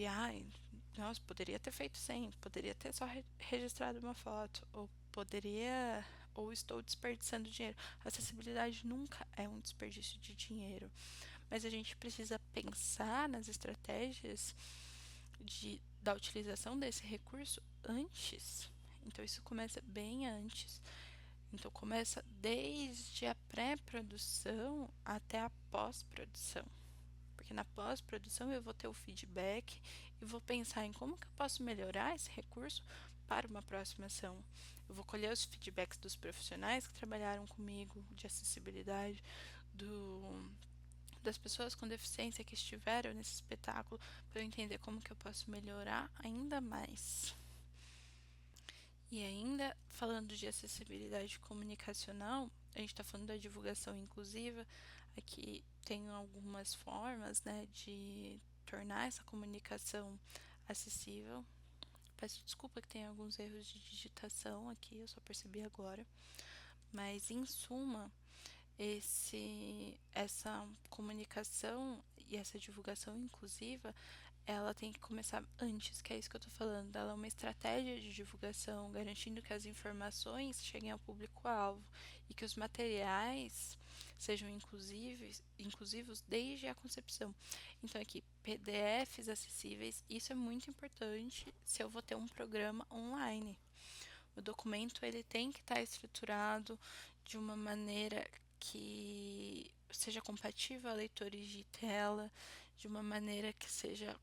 ai, nossa, poderia ter feito sem, poderia ter só registrado uma foto, ou poderia, ou estou desperdiçando dinheiro. Acessibilidade nunca é um desperdício de dinheiro, mas a gente precisa pensar nas estratégias da utilização desse recurso antes. Então, isso começa bem antes. Então, começa desde a pré-produção até a pós-produção. Porque na pós-produção eu vou ter o feedback e vou pensar em como que eu posso melhorar esse recurso para uma próxima ação. Eu vou colher os feedbacks dos profissionais que trabalharam comigo de acessibilidade, do, das pessoas com deficiência que estiveram nesse espetáculo, para eu entender como que eu posso melhorar ainda mais. E ainda falando de acessibilidade comunicacional, a gente está falando da divulgação inclusiva. Aqui tem algumas formas, né, de tornar essa comunicação acessível. Peço desculpa que tem alguns erros de digitação aqui, eu só percebi agora. Mas em suma, essa comunicação e essa divulgação inclusiva, ela tem que começar antes, que é isso que eu tô falando. Ela é uma estratégia de divulgação, garantindo que as informações cheguem ao público-alvo e que os materiais sejam inclusivos desde a concepção. Então, aqui, PDFs acessíveis, isso é muito importante se eu vou ter um programa online. O documento ele tem que estar estruturado de uma maneira que seja compatível a leitores de tela, de uma maneira que seja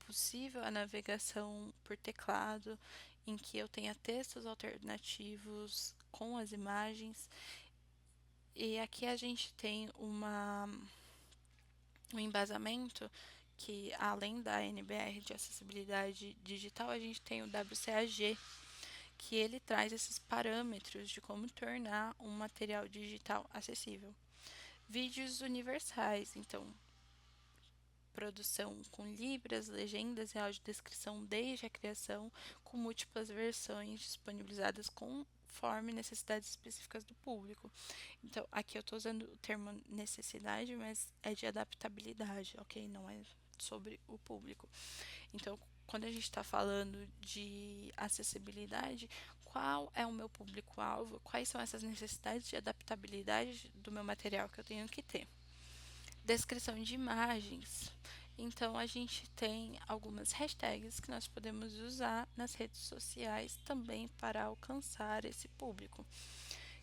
possível a navegação por teclado, em que eu tenha textos alternativos com as imagens. E aqui a gente tem um embasamento que, além da NBR de acessibilidade digital, a gente tem o WCAG, que ele traz esses parâmetros de como tornar um material digital acessível. Vídeos universais, então, produção com libras, legendas e audiodescrição desde a criação, com múltiplas versões disponibilizadas conforme necessidades específicas do público. Então, aqui eu estou usando o termo necessidade, mas é de adaptabilidade, ok? Não é sobre o público. Então, quando a gente está falando de acessibilidade, qual é o meu público-alvo? Quais são essas necessidades de adaptabilidade do meu material que eu tenho que ter? Descrição de imagens. Então, a gente tem algumas hashtags que nós podemos usar nas redes sociais também para alcançar esse público,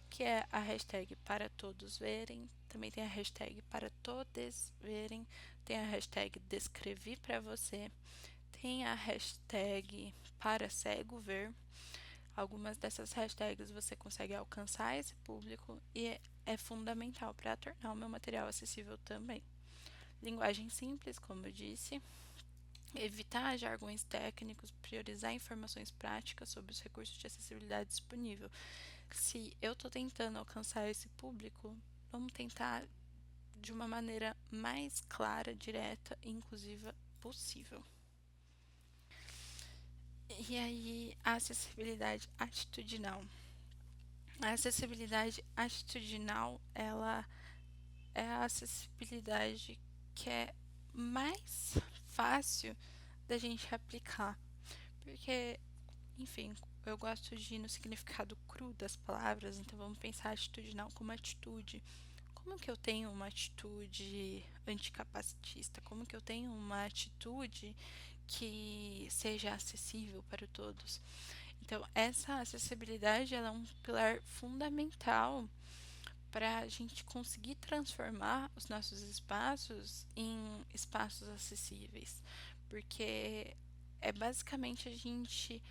que é a hashtag para todos verem, também tem a hashtag para todes verem, tem a hashtag descrevi para você, tem a hashtag para cego ver. Algumas dessas hashtags você consegue alcançar esse público e é fundamental para tornar o meu material acessível também. Linguagem simples, como eu disse, evitar jargões técnicos, priorizar informações práticas sobre os recursos de acessibilidade disponível. Se eu estou tentando alcançar esse público, vamos tentar de uma maneira mais clara, direta e inclusiva possível. E aí, a acessibilidade atitudinal. A acessibilidade atitudinal, ela é a acessibilidade que é mais fácil da gente aplicar. Porque, enfim, eu gosto de ir no significado cru das palavras, então vamos pensar atitudinal como atitude. Como que eu tenho uma atitude anticapacitista? Como que eu tenho uma atitude que seja acessível para todos? Então, essa acessibilidade ela é um pilar fundamental para a gente conseguir transformar os nossos espaços em espaços acessíveis, porque é basicamente a gente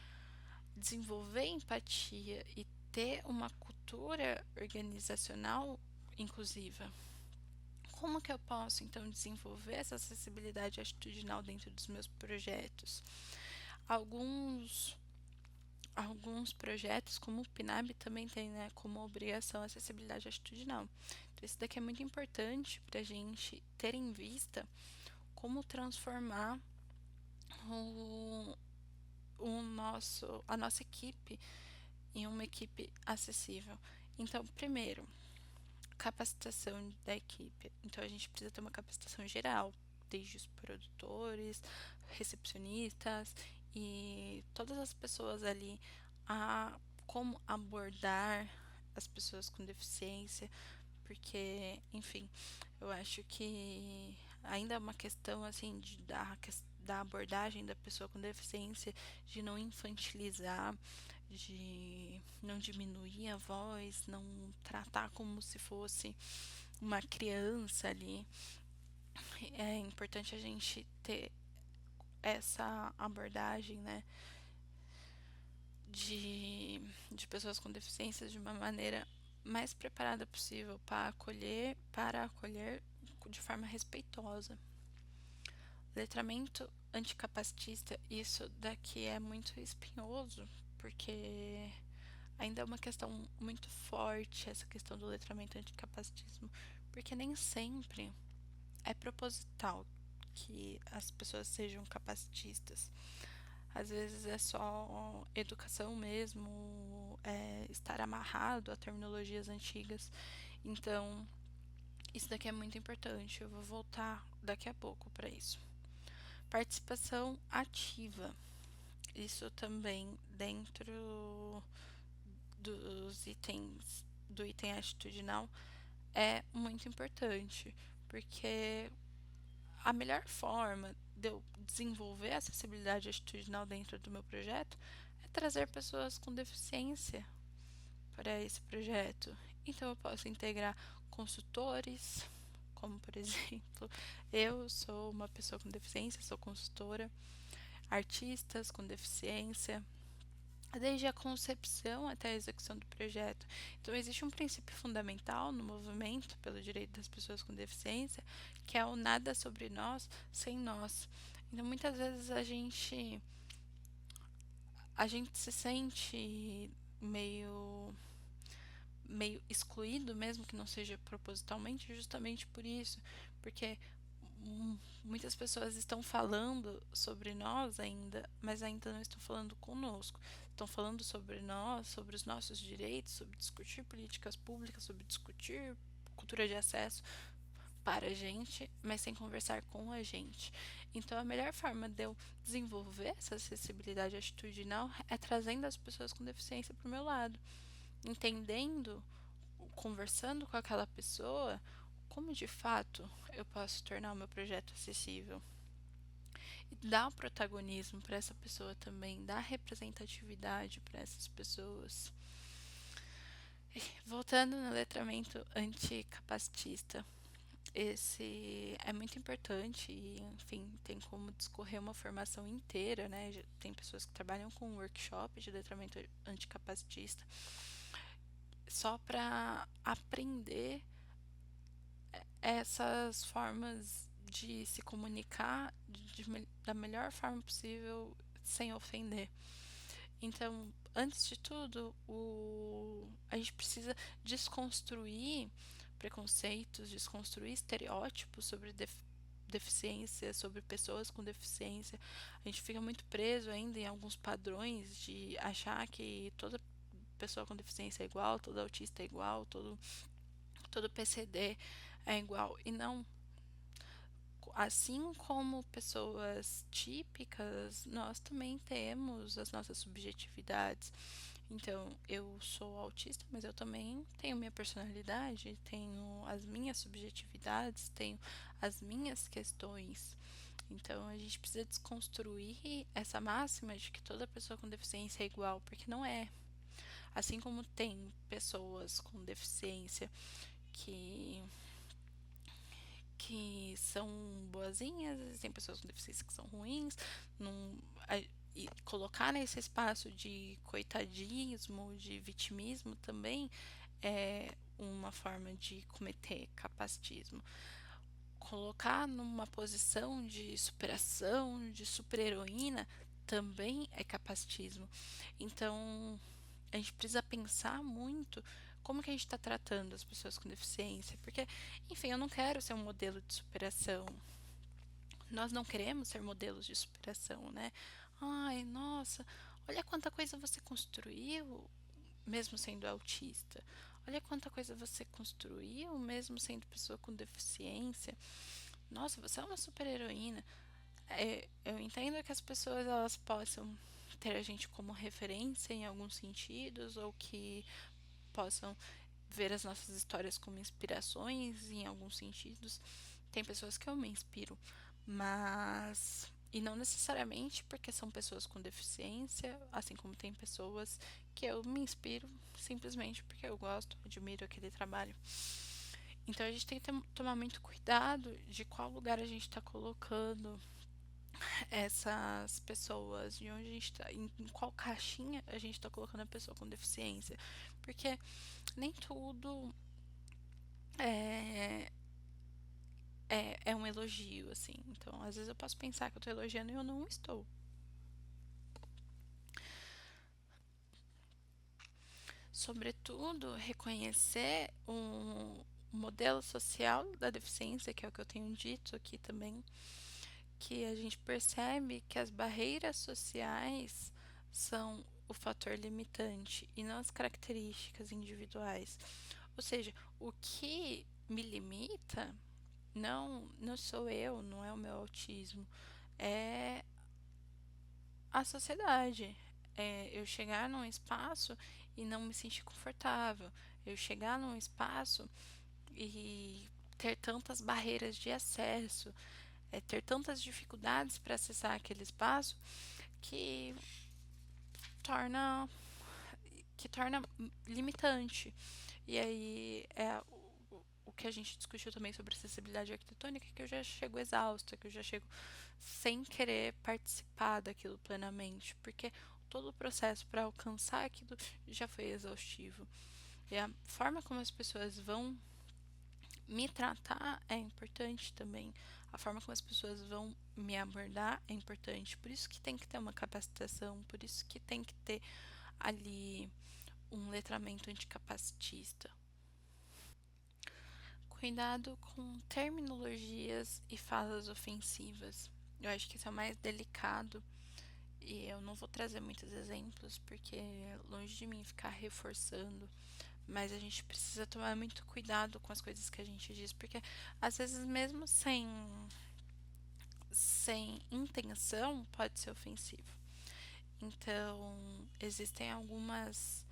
desenvolver empatia e ter uma cultura organizacional inclusiva. Como que eu posso então desenvolver essa acessibilidade atitudinal dentro dos meus projetos? Alguns alguns projetos, como o PNAB, também tem, né, como obrigação a acessibilidade atitudinal. Então, isso daqui é muito importante para a gente ter em vista como transformar o, a nossa equipe em uma equipe acessível. Então, primeiro, capacitação da equipe. Então, a gente precisa ter uma capacitação geral, desde os produtores, recepcionistas e todas as pessoas ali, a como abordar as pessoas com deficiência, porque, enfim, eu acho que ainda é uma questão assim da abordagem da pessoa com deficiência, de não infantilizar, de não diminuir a voz, não tratar como se fosse uma criança ali. É importante a gente ter essa abordagem, né, de pessoas com deficiências de uma maneira mais preparada possível para acolher de forma respeitosa. Letramento anticapacitista, isso daqui é muito espinhoso, porque ainda é uma questão muito forte essa questão do letramento anticapacitismo, porque nem sempre é proposital que as pessoas sejam capacitistas. Às vezes é só educação mesmo, estar amarrado a terminologias antigas. Então, isso daqui é muito importante. Eu vou voltar daqui a pouco para isso. Participação ativa. Isso também dentro dos itens do item atitudinal é muito importante, porque a melhor forma de eu desenvolver a acessibilidade atitudinal dentro do meu projeto é trazer pessoas com deficiência para esse projeto. Então eu posso integrar consultores, como por exemplo, eu sou uma pessoa com deficiência, sou consultora, artistas com deficiência, desde a concepção até a execução do projeto. Então, existe um princípio fundamental no movimento pelo direito das pessoas com deficiência, que é o nada sobre nós sem nós. Então, muitas vezes a gente se sente meio meio excluído, mesmo que não seja propositalmente, justamente por isso, porque muitas pessoas estão falando sobre nós ainda, mas ainda não estão falando conosco. Estão falando sobre nós, sobre os nossos direitos, sobre discutir políticas públicas, sobre discutir cultura de acesso para a gente, mas sem conversar com a gente. Então, a melhor forma de eu desenvolver essa acessibilidade atitudinal é trazendo as pessoas com deficiência para o meu lado, entendendo, conversando com aquela pessoa, como de fato eu posso tornar o meu projeto acessível. E dar o protagonismo para essa pessoa também, dar representatividade para essas pessoas. Voltando no letramento anticapacitista, esse é muito importante e, enfim, tem como discorrer uma formação inteira, né? Tem pessoas que trabalham com workshop de letramento anticapacitista só para aprender essas formas de se comunicar da melhor forma possível sem ofender. Então, antes de tudo, a gente precisa desconstruir preconceitos, desconstruir estereótipos sobre deficiência, sobre pessoas com deficiência. A gente fica muito preso ainda em alguns padrões de achar que toda pessoa com deficiência é igual, todo autista é igual, todo PCD é igual. E não, assim como pessoas típicas, nós também temos as nossas subjetividades. Então, eu sou autista, mas eu também tenho minha personalidade, tenho as minhas subjetividades, tenho as minhas questões. Então, a gente precisa desconstruir essa máxima de que toda pessoa com deficiência é igual, porque não é. Assim como tem pessoas com deficiência que que são boazinhas, existem pessoas com deficiência que são ruins, não, e colocar nesse espaço de coitadismo, de vitimismo também é uma forma de cometer capacitismo. Colocar numa posição de superação, de super-heroína, também é capacitismo. Então, a gente precisa pensar muito como que a gente está tratando as pessoas com deficiência, porque, enfim, eu não quero ser um modelo de superação, Nós não queremos ser modelos de superação, né? Ai, nossa, olha quanta coisa você construiu, mesmo sendo autista. Olha quanta coisa você construiu, mesmo sendo pessoa com deficiência. Nossa, você é uma super heroína. Eu entendo que as pessoas elas possam ter a gente como referência em alguns sentidos, ou que possam ver as nossas histórias como inspirações em alguns sentidos. Tem pessoas que eu me inspiro, mas. E não necessariamente porque são pessoas com deficiência, assim como tem pessoas que eu me inspiro simplesmente porque eu gosto, admiro aquele trabalho. Então a gente tem que tomar muito cuidado de qual lugar a gente está colocando essas pessoas, de onde a gente tá, em qual caixinha a gente está colocando a pessoa com deficiência. Porque nem tudo é, é um elogio, assim. Então, às vezes eu posso pensar que eu tô elogiando e eu não estou. Sobretudo, reconhecer um modelo social da deficiência, que é o que eu tenho dito aqui também, que a gente percebe que as barreiras sociais são o fator limitante e não as características individuais. Ou seja, o que me limita não sou eu, não é o meu autismo, é a sociedade. É eu chegar num espaço e não me sentir confortável. Eu chegar num espaço e ter tantas barreiras de acesso, ter tantas dificuldades para acessar aquele espaço que torna torna limitante. E aí é o que a gente discutiu também sobre acessibilidade arquitetônica, que eu já chego exausta, que eu já chego sem querer participar daquilo plenamente, porque todo o processo para alcançar aquilo já foi exaustivo. E a forma como as pessoas vão me tratar é importante também. A forma como as pessoas vão me abordar é importante. Por isso que tem que ter uma capacitação, por isso que tem que ter ali um letramento anticapacitista. Cuidado com terminologias e falas ofensivas. Eu acho que isso é o mais delicado e eu não vou trazer muitos exemplos porque é longe de mim ficar reforçando, mas a gente precisa tomar muito cuidado com as coisas que a gente diz, porque às vezes mesmo sem intenção pode ser ofensivo. Então, existem algumas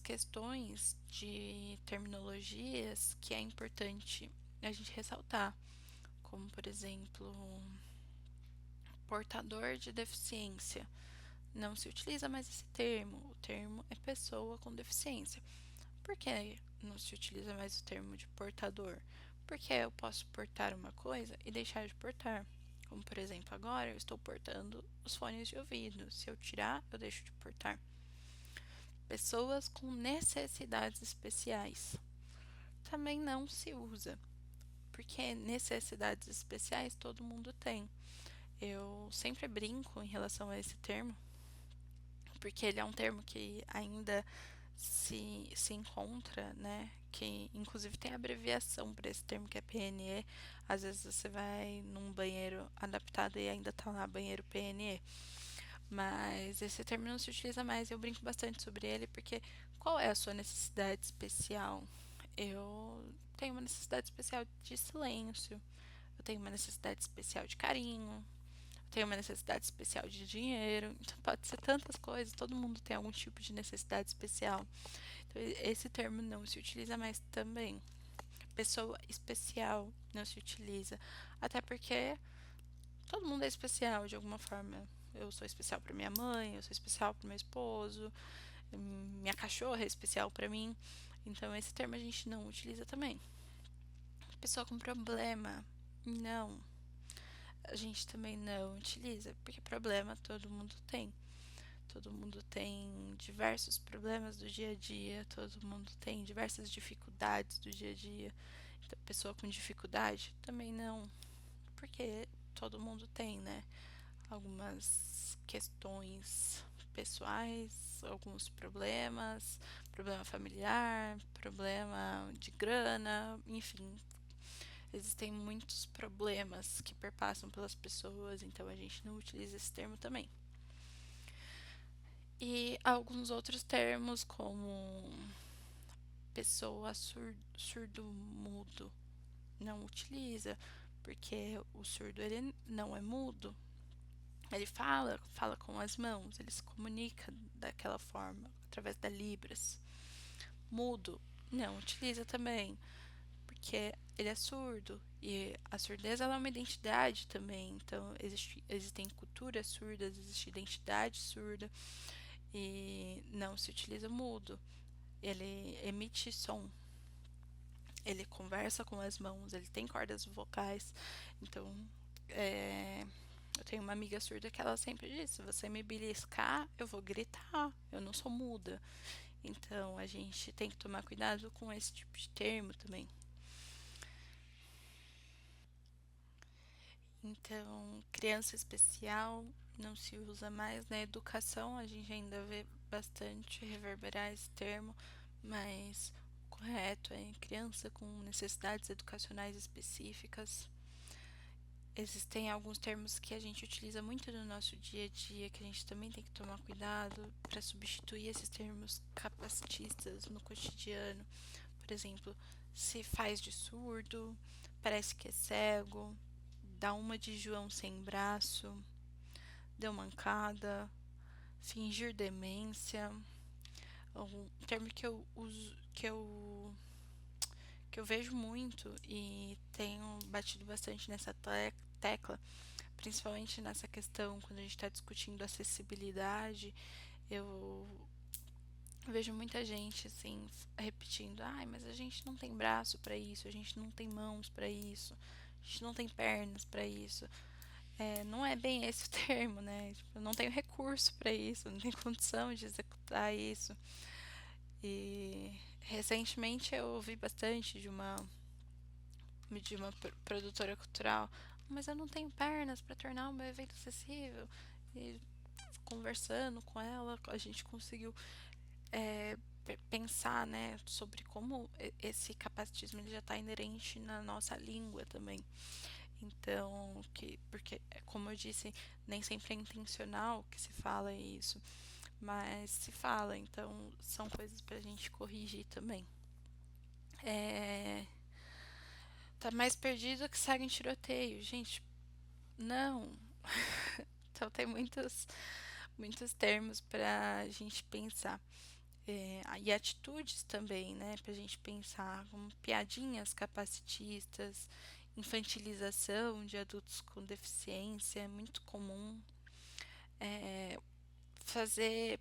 questões de terminologias que é importante a gente ressaltar, como por exemplo, portador de deficiência. Não se utiliza mais esse termo, o termo é pessoa com deficiência. Por que não se utiliza mais o termo de portador? Porque eu posso portar uma coisa e deixar de portar. Como por exemplo, agora eu estou portando os fones de ouvido. Se eu tirar, eu deixo de portar. Pessoas com necessidades especiais também não se usa, porque necessidades especiais todo mundo tem. Eu sempre brinco em relação a esse termo, porque ele é um termo que ainda se encontra, né? Que inclusive tem abreviação para esse termo que é PNE. Às vezes você vai num banheiro adaptado e ainda tá lá banheiro PNE. Mas esse termo não se utiliza mais. Eu brinco bastante sobre ele porque qual é a sua necessidade especial? Eu tenho uma necessidade especial de silêncio. Eu tenho uma necessidade especial de carinho. Eu tenho uma necessidade especial de dinheiro. Então pode ser tantas coisas. Todo mundo tem algum tipo de necessidade especial. Então, esse termo não se utiliza mais também. Pessoa especial não se utiliza. Até porque todo mundo é especial de alguma forma. Eu sou especial para minha mãe, eu sou especial para meu esposo, minha cachorra é especial para mim. Então esse termo a gente não utiliza também. Pessoa com problema, não. A gente também não utiliza, porque problema todo mundo tem. Todo mundo tem diversos problemas do dia a dia, todo mundo tem diversas dificuldades do dia a dia. Então, pessoa com dificuldade também não, porque todo mundo tem, né? Algumas questões pessoais, alguns problemas, problema familiar, problema de grana, enfim, existem muitos problemas que perpassam pelas pessoas, então a gente não utiliza esse termo também. E alguns outros termos, como pessoa surdo-mudo, não utiliza, porque o surdo ele não é mudo. Ele fala com as mãos, ele se comunica daquela forma, através da Libras. Mudo, não utiliza também, porque ele é surdo. E a surdez ela é uma identidade também. Então, existem culturas surdas, existe identidade surda, e não se utiliza mudo. Ele emite som, ele conversa com as mãos, ele tem cordas vocais. Então, é, eu tenho uma amiga surda que ela sempre diz: se você me beliscar, eu vou gritar, eu não sou muda. Então, a gente tem que tomar cuidado com esse tipo de termo também. Então, criança especial não se usa mais. Na educação, a gente ainda vê bastante reverberar esse termo, mas o correto é criança com necessidades educacionais específicas. Existem alguns termos que a gente utiliza muito no nosso dia a dia que a gente também tem que tomar cuidado para substituir esses termos capacitistas no cotidiano. Por exemplo, se faz de surdo, parece que é cego, dá uma de João sem braço, deu mancada, fingir demência. Um termo que eu uso, que eu vejo muito e tenho batido bastante nessa tecla, principalmente nessa questão quando a gente está discutindo acessibilidade. Eu vejo muita gente assim repetindo: ai, mas a gente não tem braço para isso, a gente não tem mãos para isso, a gente não tem pernas para isso. Não é bem esse o termo, né? Tipo, eu não tenho recurso para isso, não tenho condição de executar isso. E recentemente eu ouvi bastante de uma produtora cultural: mas eu não tenho pernas para tornar o meu evento acessível. E conversando com ela, a gente conseguiu é, pensar, né, sobre como esse capacitismo ele já está inerente na nossa língua também. Então, porque, como eu disse, nem sempre é intencional que se fala isso, mas se fala, então são coisas pra gente corrigir também. É, tá mais perdido que segue em tiroteio. Gente, não. Então tem muitos termos pra gente pensar. E atitudes também, né, pra gente pensar, como piadinhas capacitistas, infantilização de adultos com deficiência, é muito comum. Fazer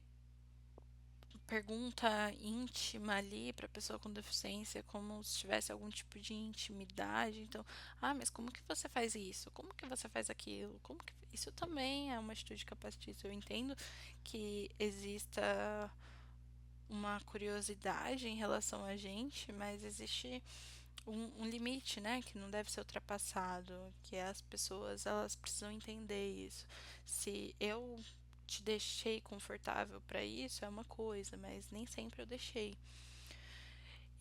pergunta íntima ali para pessoa com deficiência, como se tivesse algum tipo de intimidade. Então, mas como que você faz isso? Como que você faz aquilo? Como que isso também é uma atitude capacitista. Eu entendo que exista uma curiosidade em relação a gente, mas existe um limite, né, que não deve ser ultrapassado, que as pessoas elas precisam entender isso. Se eu te deixei confortável para isso é uma coisa, mas nem sempre eu deixei.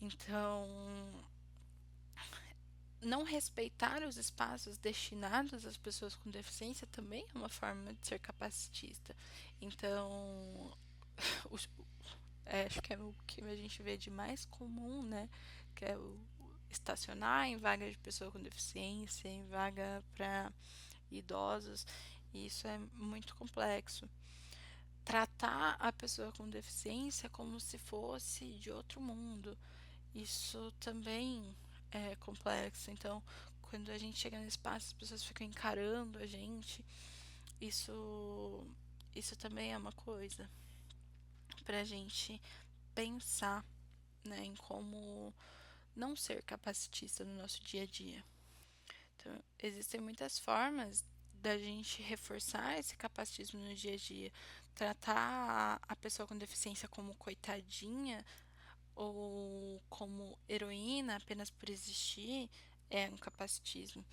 Então, não respeitar os espaços destinados às pessoas com deficiência também é uma forma de ser capacitista. Então, os, acho que é o que a gente vê de mais comum, né? Que é o estacionar em vaga de pessoa com deficiência, em vaga para idosos. E isso é muito complexo. Tratar a pessoa com deficiência como se fosse de outro mundo. Isso também é complexo. Então, quando a gente chega no espaço, as pessoas ficam encarando a gente. Isso, isso também é uma coisa pra gente pensar, né, em como não ser capacitista no nosso dia a dia. Então, existem muitas formas da gente reforçar esse capacitismo no dia a dia. Tratar a pessoa com deficiência como coitadinha ou como heroína apenas por existir é um capacitismo.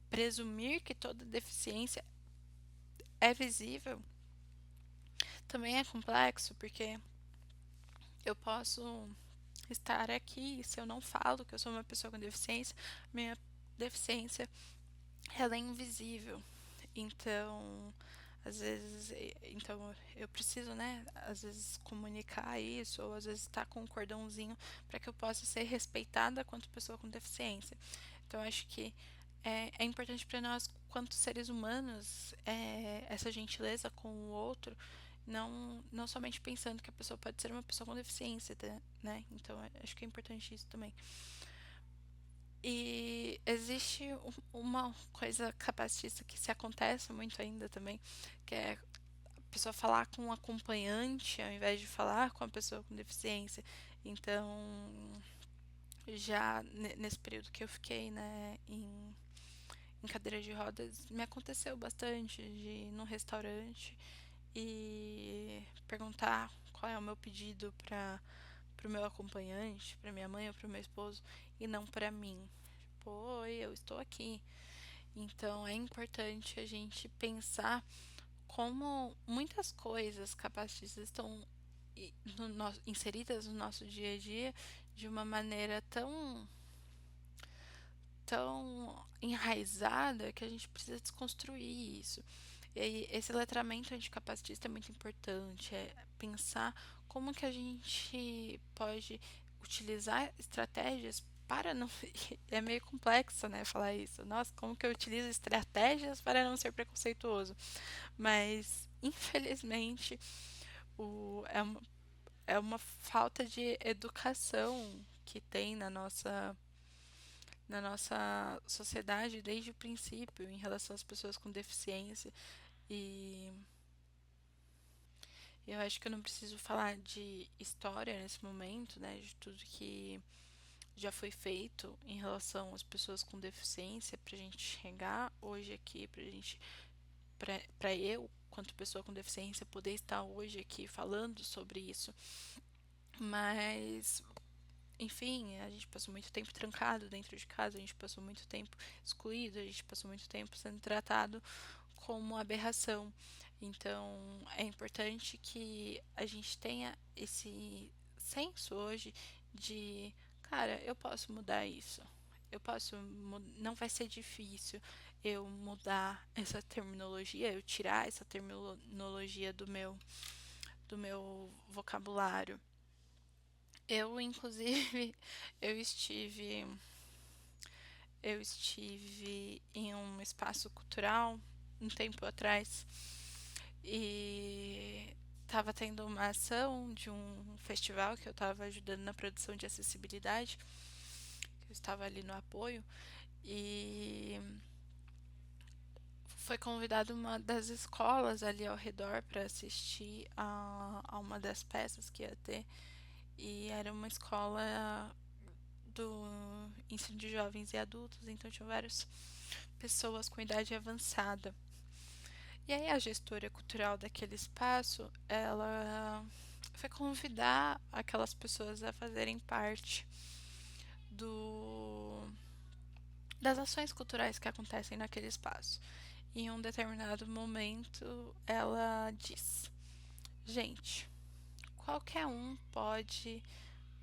Presumir que toda deficiência é visível também é complexo, porque eu posso estar aqui, se eu não falo que eu sou uma pessoa com deficiência, minha deficiência, ela é invisível. Então, às vezes, então eu preciso, né, às vezes comunicar isso, ou às vezes estar com um cordãozinho para que eu possa ser respeitada quanto pessoa com deficiência. Então, eu acho que é importante para nós, quanto seres humanos, essa gentileza com o outro, não somente pensando que a pessoa pode ser uma pessoa com deficiência, né? Então, acho que é importante isso também. E existe uma coisa capacitista que se acontece muito ainda também, que é a pessoa falar com um acompanhante ao invés de falar com a pessoa com deficiência. Então, já nesse período que eu fiquei, né, em cadeira de rodas, me aconteceu bastante de ir num restaurante e perguntar qual é o meu pedido para o meu acompanhante, para minha mãe ou para o meu esposo, e não para mim. Tipo, oi, eu estou aqui. Então é importante a gente pensar como muitas coisas capacitistas estão inseridas no nosso dia a dia de uma maneira tão enraizada que a gente precisa desconstruir isso. E esse letramento anticapacitista é muito importante, é pensar como que a gente pode utilizar estratégias para não. É meio complexo, né, falar isso. Nossa, como que eu utilizo estratégias para não ser preconceituoso? Mas, infelizmente, é uma falta de educação que tem na nossa sociedade desde o princípio em relação às pessoas com deficiência. E eu acho que eu não preciso falar de história nesse momento, né, de tudo que já foi feito em relação às pessoas com deficiência pra gente chegar hoje aqui, pra eu, quanto pessoa com deficiência, poder estar hoje aqui falando sobre isso. Mas, enfim, a gente passou muito tempo trancado dentro de casa, a gente passou muito tempo excluído, a gente passou muito tempo sendo tratado como aberração. Então, é importante que a gente tenha esse senso hoje de, cara, eu posso mudar isso. Eu posso, não vai ser difícil eu mudar essa terminologia, eu tirar essa terminologia do meu vocabulário. Eu, inclusive, eu estive eu estive em um espaço cultural um tempo atrás e estava tendo uma ação de um festival que eu estava ajudando na produção de acessibilidade, que eu estava ali no apoio, e foi convidada uma das escolas ali ao redor para assistir a uma das peças que ia ter, e era uma escola do ensino de jovens e adultos, então tinha várias pessoas com idade avançada. E aí a gestora cultural daquele espaço, ela foi convidar aquelas pessoas a fazerem parte do das ações culturais que acontecem naquele espaço. E em um determinado momento, ela diz: gente, qualquer um pode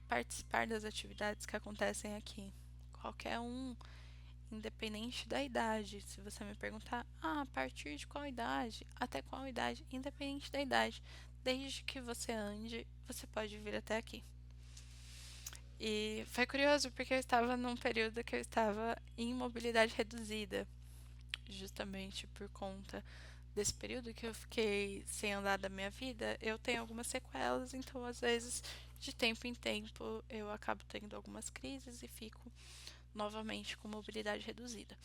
participar das atividades que acontecem aqui. Qualquer um, independente da idade. Se você me perguntar, a partir de qual idade? Até qual idade? Independente da idade. Desde que você ande, você pode vir até aqui. E foi curioso porque eu estava num período que eu estava em mobilidade reduzida, justamente por conta desse período que eu fiquei sem andar da minha vida. Eu tenho algumas sequelas, então às vezes, de tempo em tempo, eu acabo tendo algumas crises e fico novamente com mobilidade reduzida.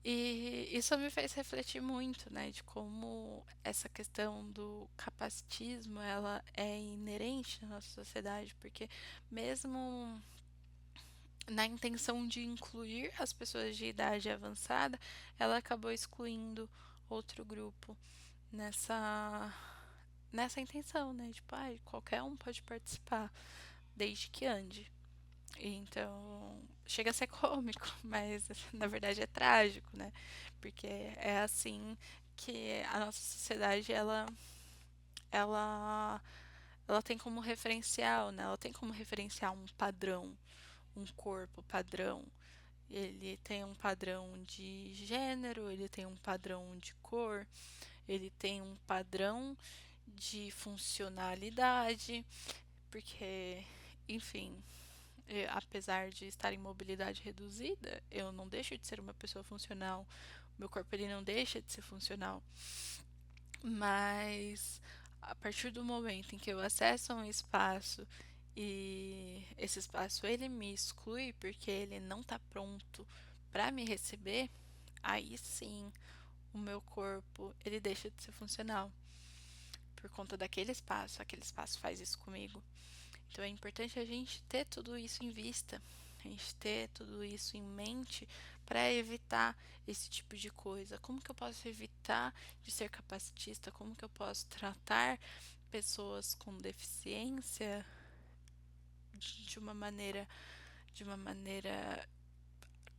E isso me fez refletir muito, né, de como essa questão do capacitismo, ela é inerente na nossa sociedade, porque mesmo na intenção de incluir as pessoas de idade avançada, ela acabou excluindo outro grupo nessa nessa intenção, né, tipo, qualquer um pode participar, desde que ande. Então, chega a ser cômico, mas na verdade é trágico, né? Porque é assim que a nossa sociedade ela ela tem como referencial, né? Ela tem como referencial um padrão, um corpo padrão. Ele tem um padrão de gênero, ele tem um padrão de cor, ele tem um padrão de funcionalidade, porque, enfim, apesar de estar em mobilidade reduzida, eu não deixo de ser uma pessoa funcional. Meu corpo ele não deixa de ser funcional. Mas a partir do momento em que eu acesso a um espaço e esse espaço ele me exclui porque ele não está pronto para me receber, aí sim o meu corpo ele deixa de ser funcional por conta daquele espaço. Aquele espaço faz isso comigo. Então é importante a gente ter tudo isso em vista, a gente ter tudo isso em mente para evitar esse tipo de coisa. Como que eu posso evitar de ser capacitista? Como que eu posso tratar pessoas com deficiência de uma maneira, de uma maneira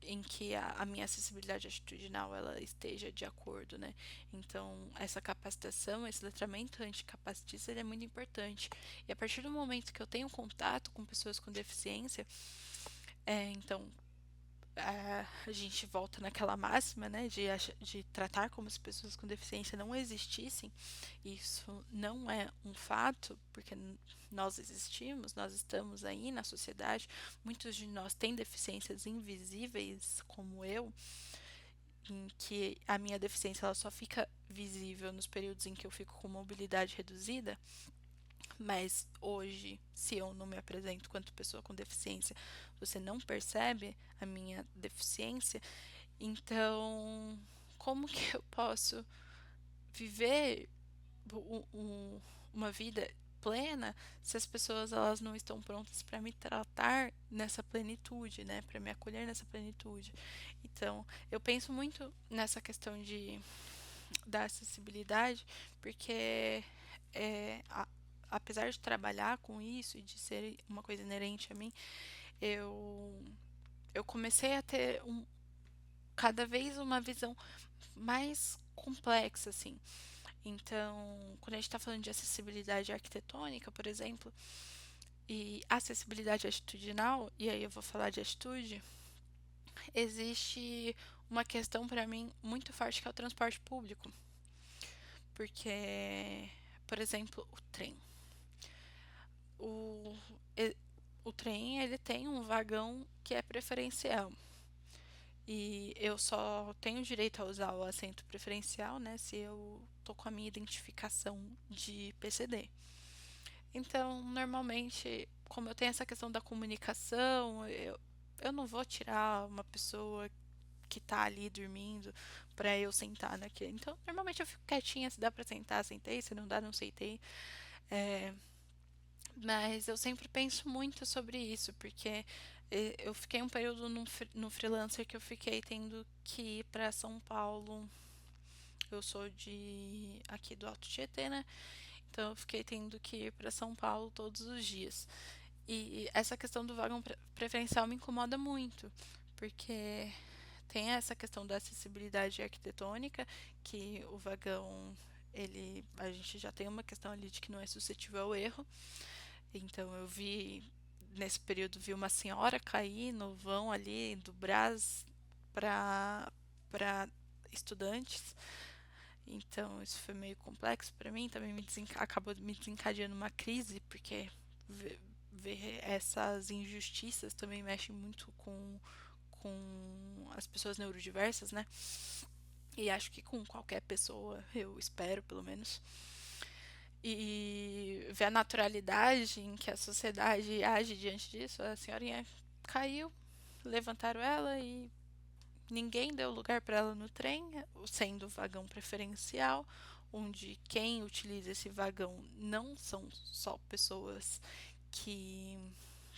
em que a minha acessibilidade atitudinal ela esteja de acordo, né? Então, essa capacitação, esse letramento anticapacitista, ele é muito importante. E a partir do momento que eu tenho contato com pessoas com deficiência, então a gente volta naquela máxima, né, de tratar como se pessoas com deficiência não existissem. Isso não é um fato, porque nós existimos, nós estamos aí na sociedade. Muitos de nós têm deficiências invisíveis, como eu, em que a minha deficiência ela só fica visível nos períodos em que eu fico com mobilidade reduzida. Mas hoje, se eu não me apresento quanto pessoa com deficiência, você não percebe a minha deficiência, então como que eu posso viver uma vida plena se as pessoas elas não estão prontas para me tratar nessa plenitude, né, para me acolher nessa plenitude? Então, eu penso muito nessa questão da acessibilidade, porque é, a, apesar de trabalhar com isso e de ser uma coisa inerente a mim, eu, eu comecei a ter cada vez uma visão mais complexa, assim. Então, quando a gente está falando de acessibilidade arquitetônica, por exemplo, e acessibilidade atitudinal, e aí eu vou falar de atitude, existe uma questão para mim muito forte que é o transporte público. Porque, por exemplo, o trem. O, o trem ele tem um vagão que é preferencial. E eu só tenho direito a usar o assento preferencial, né, se eu tô com a minha identificação de PCD. Então, normalmente, como eu tenho essa questão da comunicação, eu não vou tirar uma pessoa que tá ali dormindo para eu sentar naquele. Então, normalmente eu fico quietinha, se dá para sentar, sentei, se não dá, não sentei. É, mas eu sempre penso muito sobre isso, porque eu fiquei um período no freelancer que eu fiquei tendo que ir para São Paulo. Eu sou de aqui do Alto Tietê, né? Então eu fiquei tendo que ir para São Paulo todos os dias. E essa questão do vagão preferencial me incomoda muito, porque tem essa questão da acessibilidade arquitetônica, que o vagão, a gente já tem uma questão ali de que não é suscetível ao erro. Então eu nesse período, vi uma senhora cair no vão ali do Brás para estudantes. Então isso foi meio complexo para mim, também acabou me desencadeando uma crise, porque ver essas injustiças também mexe muito com as pessoas neurodiversas, né? E acho que com qualquer pessoa, eu espero pelo menos. E ver a naturalidade em que a sociedade age diante disso. A senhorinha caiu, levantaram ela e ninguém deu lugar para ela no trem, sendo o vagão preferencial, onde quem utiliza esse vagão não são só pessoas que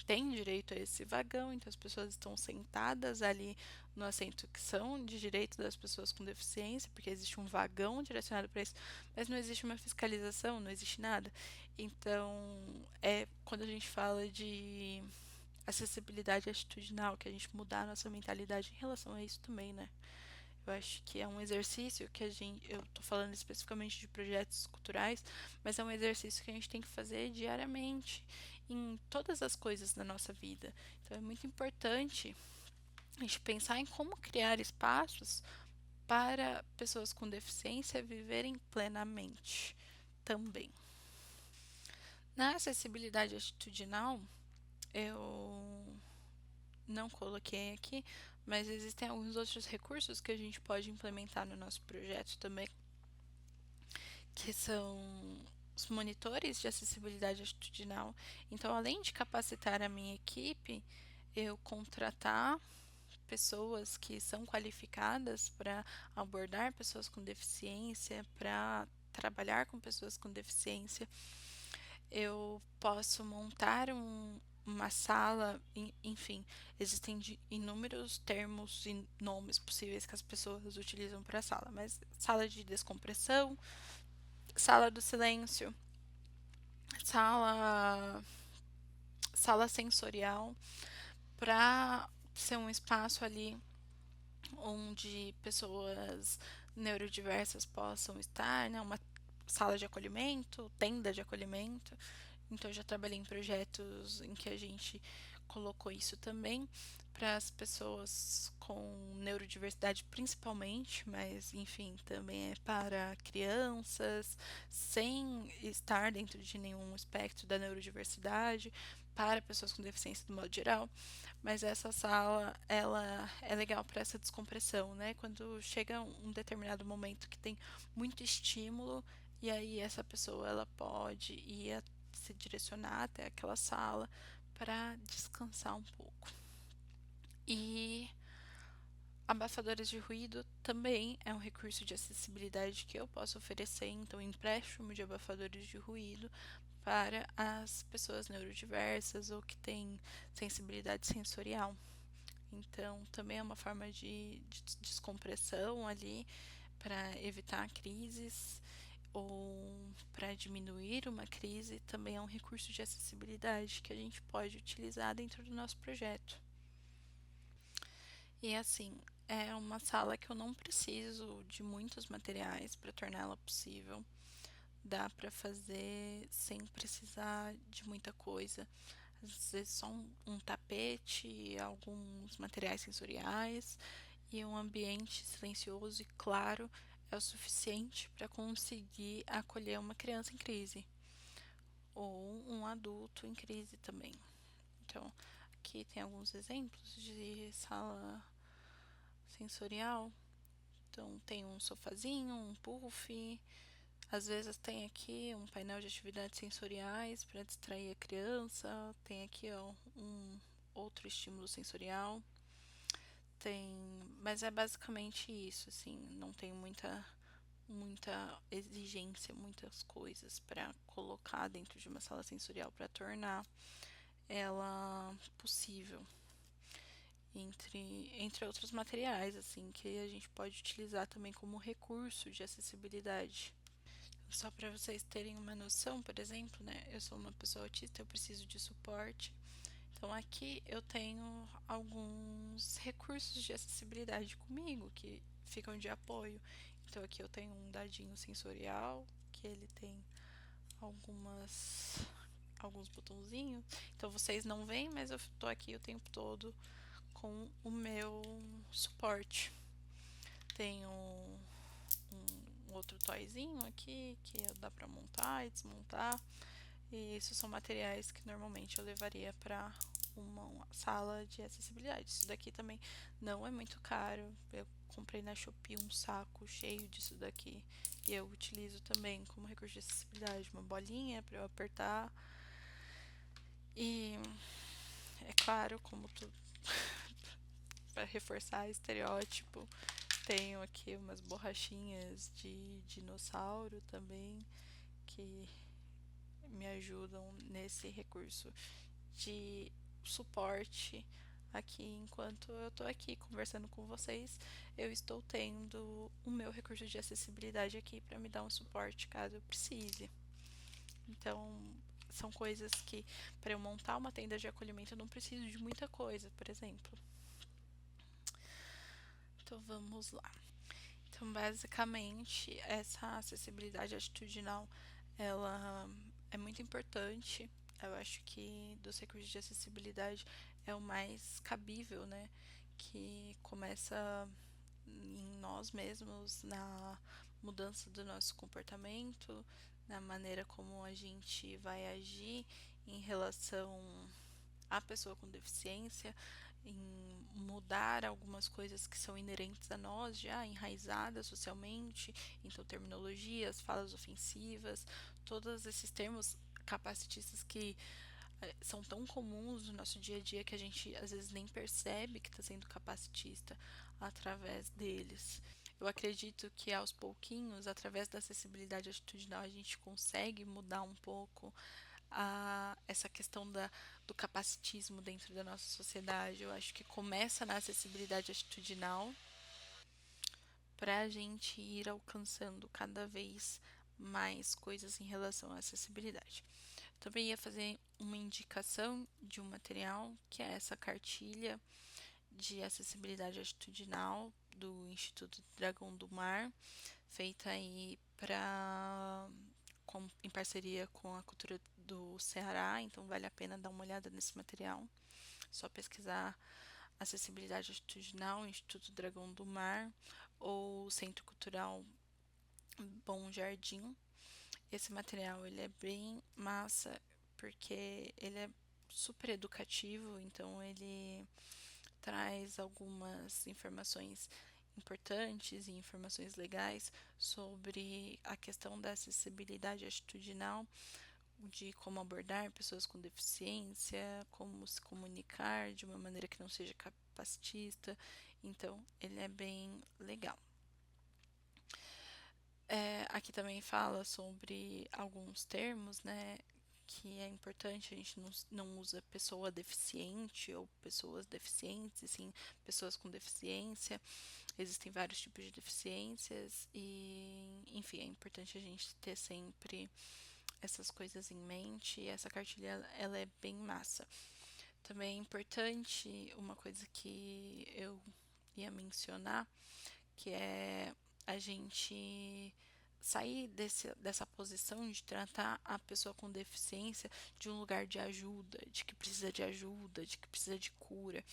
têm direito a esse vagão, então as pessoas estão sentadas ali no assento que são de direito das pessoas com deficiência, porque existe um vagão direcionado para isso, mas não existe uma fiscalização, não existe nada. Então, quando a gente fala de acessibilidade atitudinal, que a gente mudar a nossa mentalidade em relação a isso também, né? Eu acho que é um exercício que eu tô falando especificamente de projetos culturais, mas é um exercício que a gente tem que fazer diariamente em todas as coisas da nossa vida. Então é muito importante A gente pensar em como criar espaços para pessoas com deficiência viverem plenamente também. Na acessibilidade atitudinal, eu não coloquei aqui, mas existem alguns outros recursos que a gente pode implementar no nosso projeto também, que são os monitores de acessibilidade atitudinal. Então, além de capacitar a minha equipe, eu contratar pessoas que são qualificadas para abordar pessoas com deficiência, para trabalhar com pessoas com deficiência. Eu posso montar uma sala, enfim, existem inúmeros termos e nomes possíveis que as pessoas utilizam para a sala, mas sala de descompressão, sala do silêncio, sala, sala sensorial, para ser um espaço ali onde pessoas neurodiversas possam estar, né? Uma sala de acolhimento, tenda de acolhimento. Então, eu já trabalhei em projetos em que a gente colocou isso também para as pessoas com neurodiversidade principalmente, mas enfim, também é para crianças sem estar dentro de nenhum espectro da neurodiversidade, para pessoas com deficiência do modo geral. Mas essa sala, ela é legal para essa descompressão, né? Quando chega um determinado momento que tem muito estímulo, e aí essa pessoa ela pode ir se direcionar até aquela sala para descansar um pouco. E abafadores de ruído também é um recurso de acessibilidade que eu posso oferecer, então empréstimo de abafadores de ruído para as pessoas neurodiversas ou que têm sensibilidade sensorial. Então, também é uma forma de descompressão ali para evitar crises ou para diminuir uma crise, também é um recurso de acessibilidade que a gente pode utilizar dentro do nosso projeto. E assim, é uma sala que eu não preciso de muitos materiais para torná-la possível. Dá para fazer sem precisar de muita coisa. Às vezes só um tapete, alguns materiais sensoriais e um ambiente silencioso e claro é o suficiente para conseguir acolher uma criança em crise ou um adulto em crise também. Então, aqui tem alguns exemplos de sala sensorial. Então, tem um sofazinho, um puff. Às vezes tem aqui um painel de atividades sensoriais para distrair a criança. Tem aqui ó, um outro estímulo sensorial. Tem, mas é basicamente isso, assim, não tem muita exigência, muitas coisas para colocar dentro de uma sala sensorial para tornar ela possível. Entre outros materiais, assim, que a gente pode utilizar também como recurso de acessibilidade. Só para vocês terem uma noção, por exemplo, né? Eu sou uma pessoa autista, eu preciso de suporte. Então aqui eu tenho alguns recursos de acessibilidade comigo que ficam de apoio. Então aqui eu tenho um dadinho sensorial, que ele tem algumas alguns botãozinhos. Então vocês não veem, mas eu tô aqui o tempo todo com o meu suporte. Tenho um outro toyzinho aqui que dá para montar e desmontar. E isso são materiais que normalmente eu levaria para uma sala de acessibilidade. Isso daqui também não é muito caro. Eu comprei na Shopee um saco cheio disso daqui. E eu utilizo também como recurso de acessibilidade uma bolinha para eu apertar. E é claro, como tudo para reforçar estereótipo, tenho aqui umas borrachinhas de dinossauro também que me ajudam nesse recurso de suporte aqui enquanto eu tô aqui conversando com vocês. Eu estou tendo o meu recurso de acessibilidade aqui para me dar um suporte caso eu precise. Então, são coisas que para eu montar uma tenda de acolhimento eu não preciso de muita coisa, por exemplo. Então, vamos lá. Então, basicamente, essa acessibilidade atitudinal, ela é muito importante. Eu acho que dos recursos de acessibilidade é o mais cabível, né? que começa em nós mesmos, na mudança do nosso comportamento, na maneira como a gente vai agir em relação à pessoa com deficiência, em mudar algumas coisas que são inerentes a nós, já enraizadas socialmente, então terminologias, falas ofensivas, todos esses termos capacitistas que são tão comuns no nosso dia a dia que a gente às vezes nem percebe que está sendo capacitista através deles. Eu acredito que aos pouquinhos, através da acessibilidade atitudinal, a gente consegue mudar um pouco essa questão do capacitismo dentro da nossa sociedade. Eu acho que começa na acessibilidade atitudinal para a gente ir alcançando cada vez mais coisas em relação à acessibilidade. Também ia fazer uma indicação de um material que é essa cartilha de acessibilidade atitudinal do Instituto Dragão do Mar, feita aí em parceria com a Cultura do Ceará, então vale a pena dar uma olhada nesse material. Só pesquisar acessibilidade atitudinal, Instituto Dragão do Mar ou Centro Cultural Bom Jardim. Esse material ele é bem massa porque ele é super educativo, então ele traz algumas informações importantes e informações legais sobre a questão da acessibilidade atitudinal, de como abordar pessoas com deficiência, como se comunicar de uma maneira que não seja capacitista. Então, ele é bem legal. Aqui também fala sobre alguns termos, né? Que é importante, a gente não usa pessoa deficiente ou pessoas deficientes, sim, pessoas com deficiência. Existem vários tipos de deficiências e, enfim, é importante a gente ter sempre essas coisas em mente. E essa cartilha, ela é bem massa. Também é importante uma coisa que eu ia mencionar, que é a gente sair dessa posição de tratar a pessoa com deficiência de um lugar de ajuda, de ajuda, de que precisa de cura,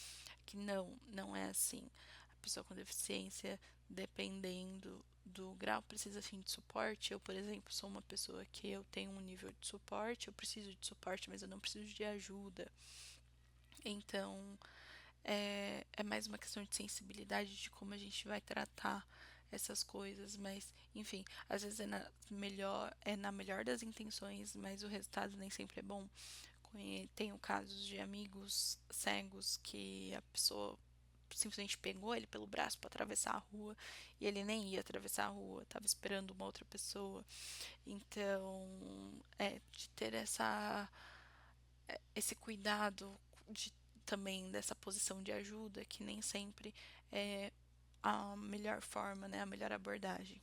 que não é assim. A pessoa com deficiência, dependendo do grau, precisa sim de suporte. Eu, por exemplo, sou uma pessoa que eu tenho um nível de suporte, eu preciso de suporte, mas eu não preciso de ajuda. Então, é mais uma questão de sensibilidade de como a gente vai tratar essas coisas, mas enfim, às vezes é na melhor das intenções, mas o resultado nem sempre é bom. Tenho casos de amigos cegos que a pessoa simplesmente pegou ele pelo braço para atravessar a rua e ele nem ia atravessar a rua, estava esperando uma outra pessoa. Então, de ter esse cuidado de, também dessa posição de ajuda, que nem sempre é a melhor forma, né, a melhor abordagem.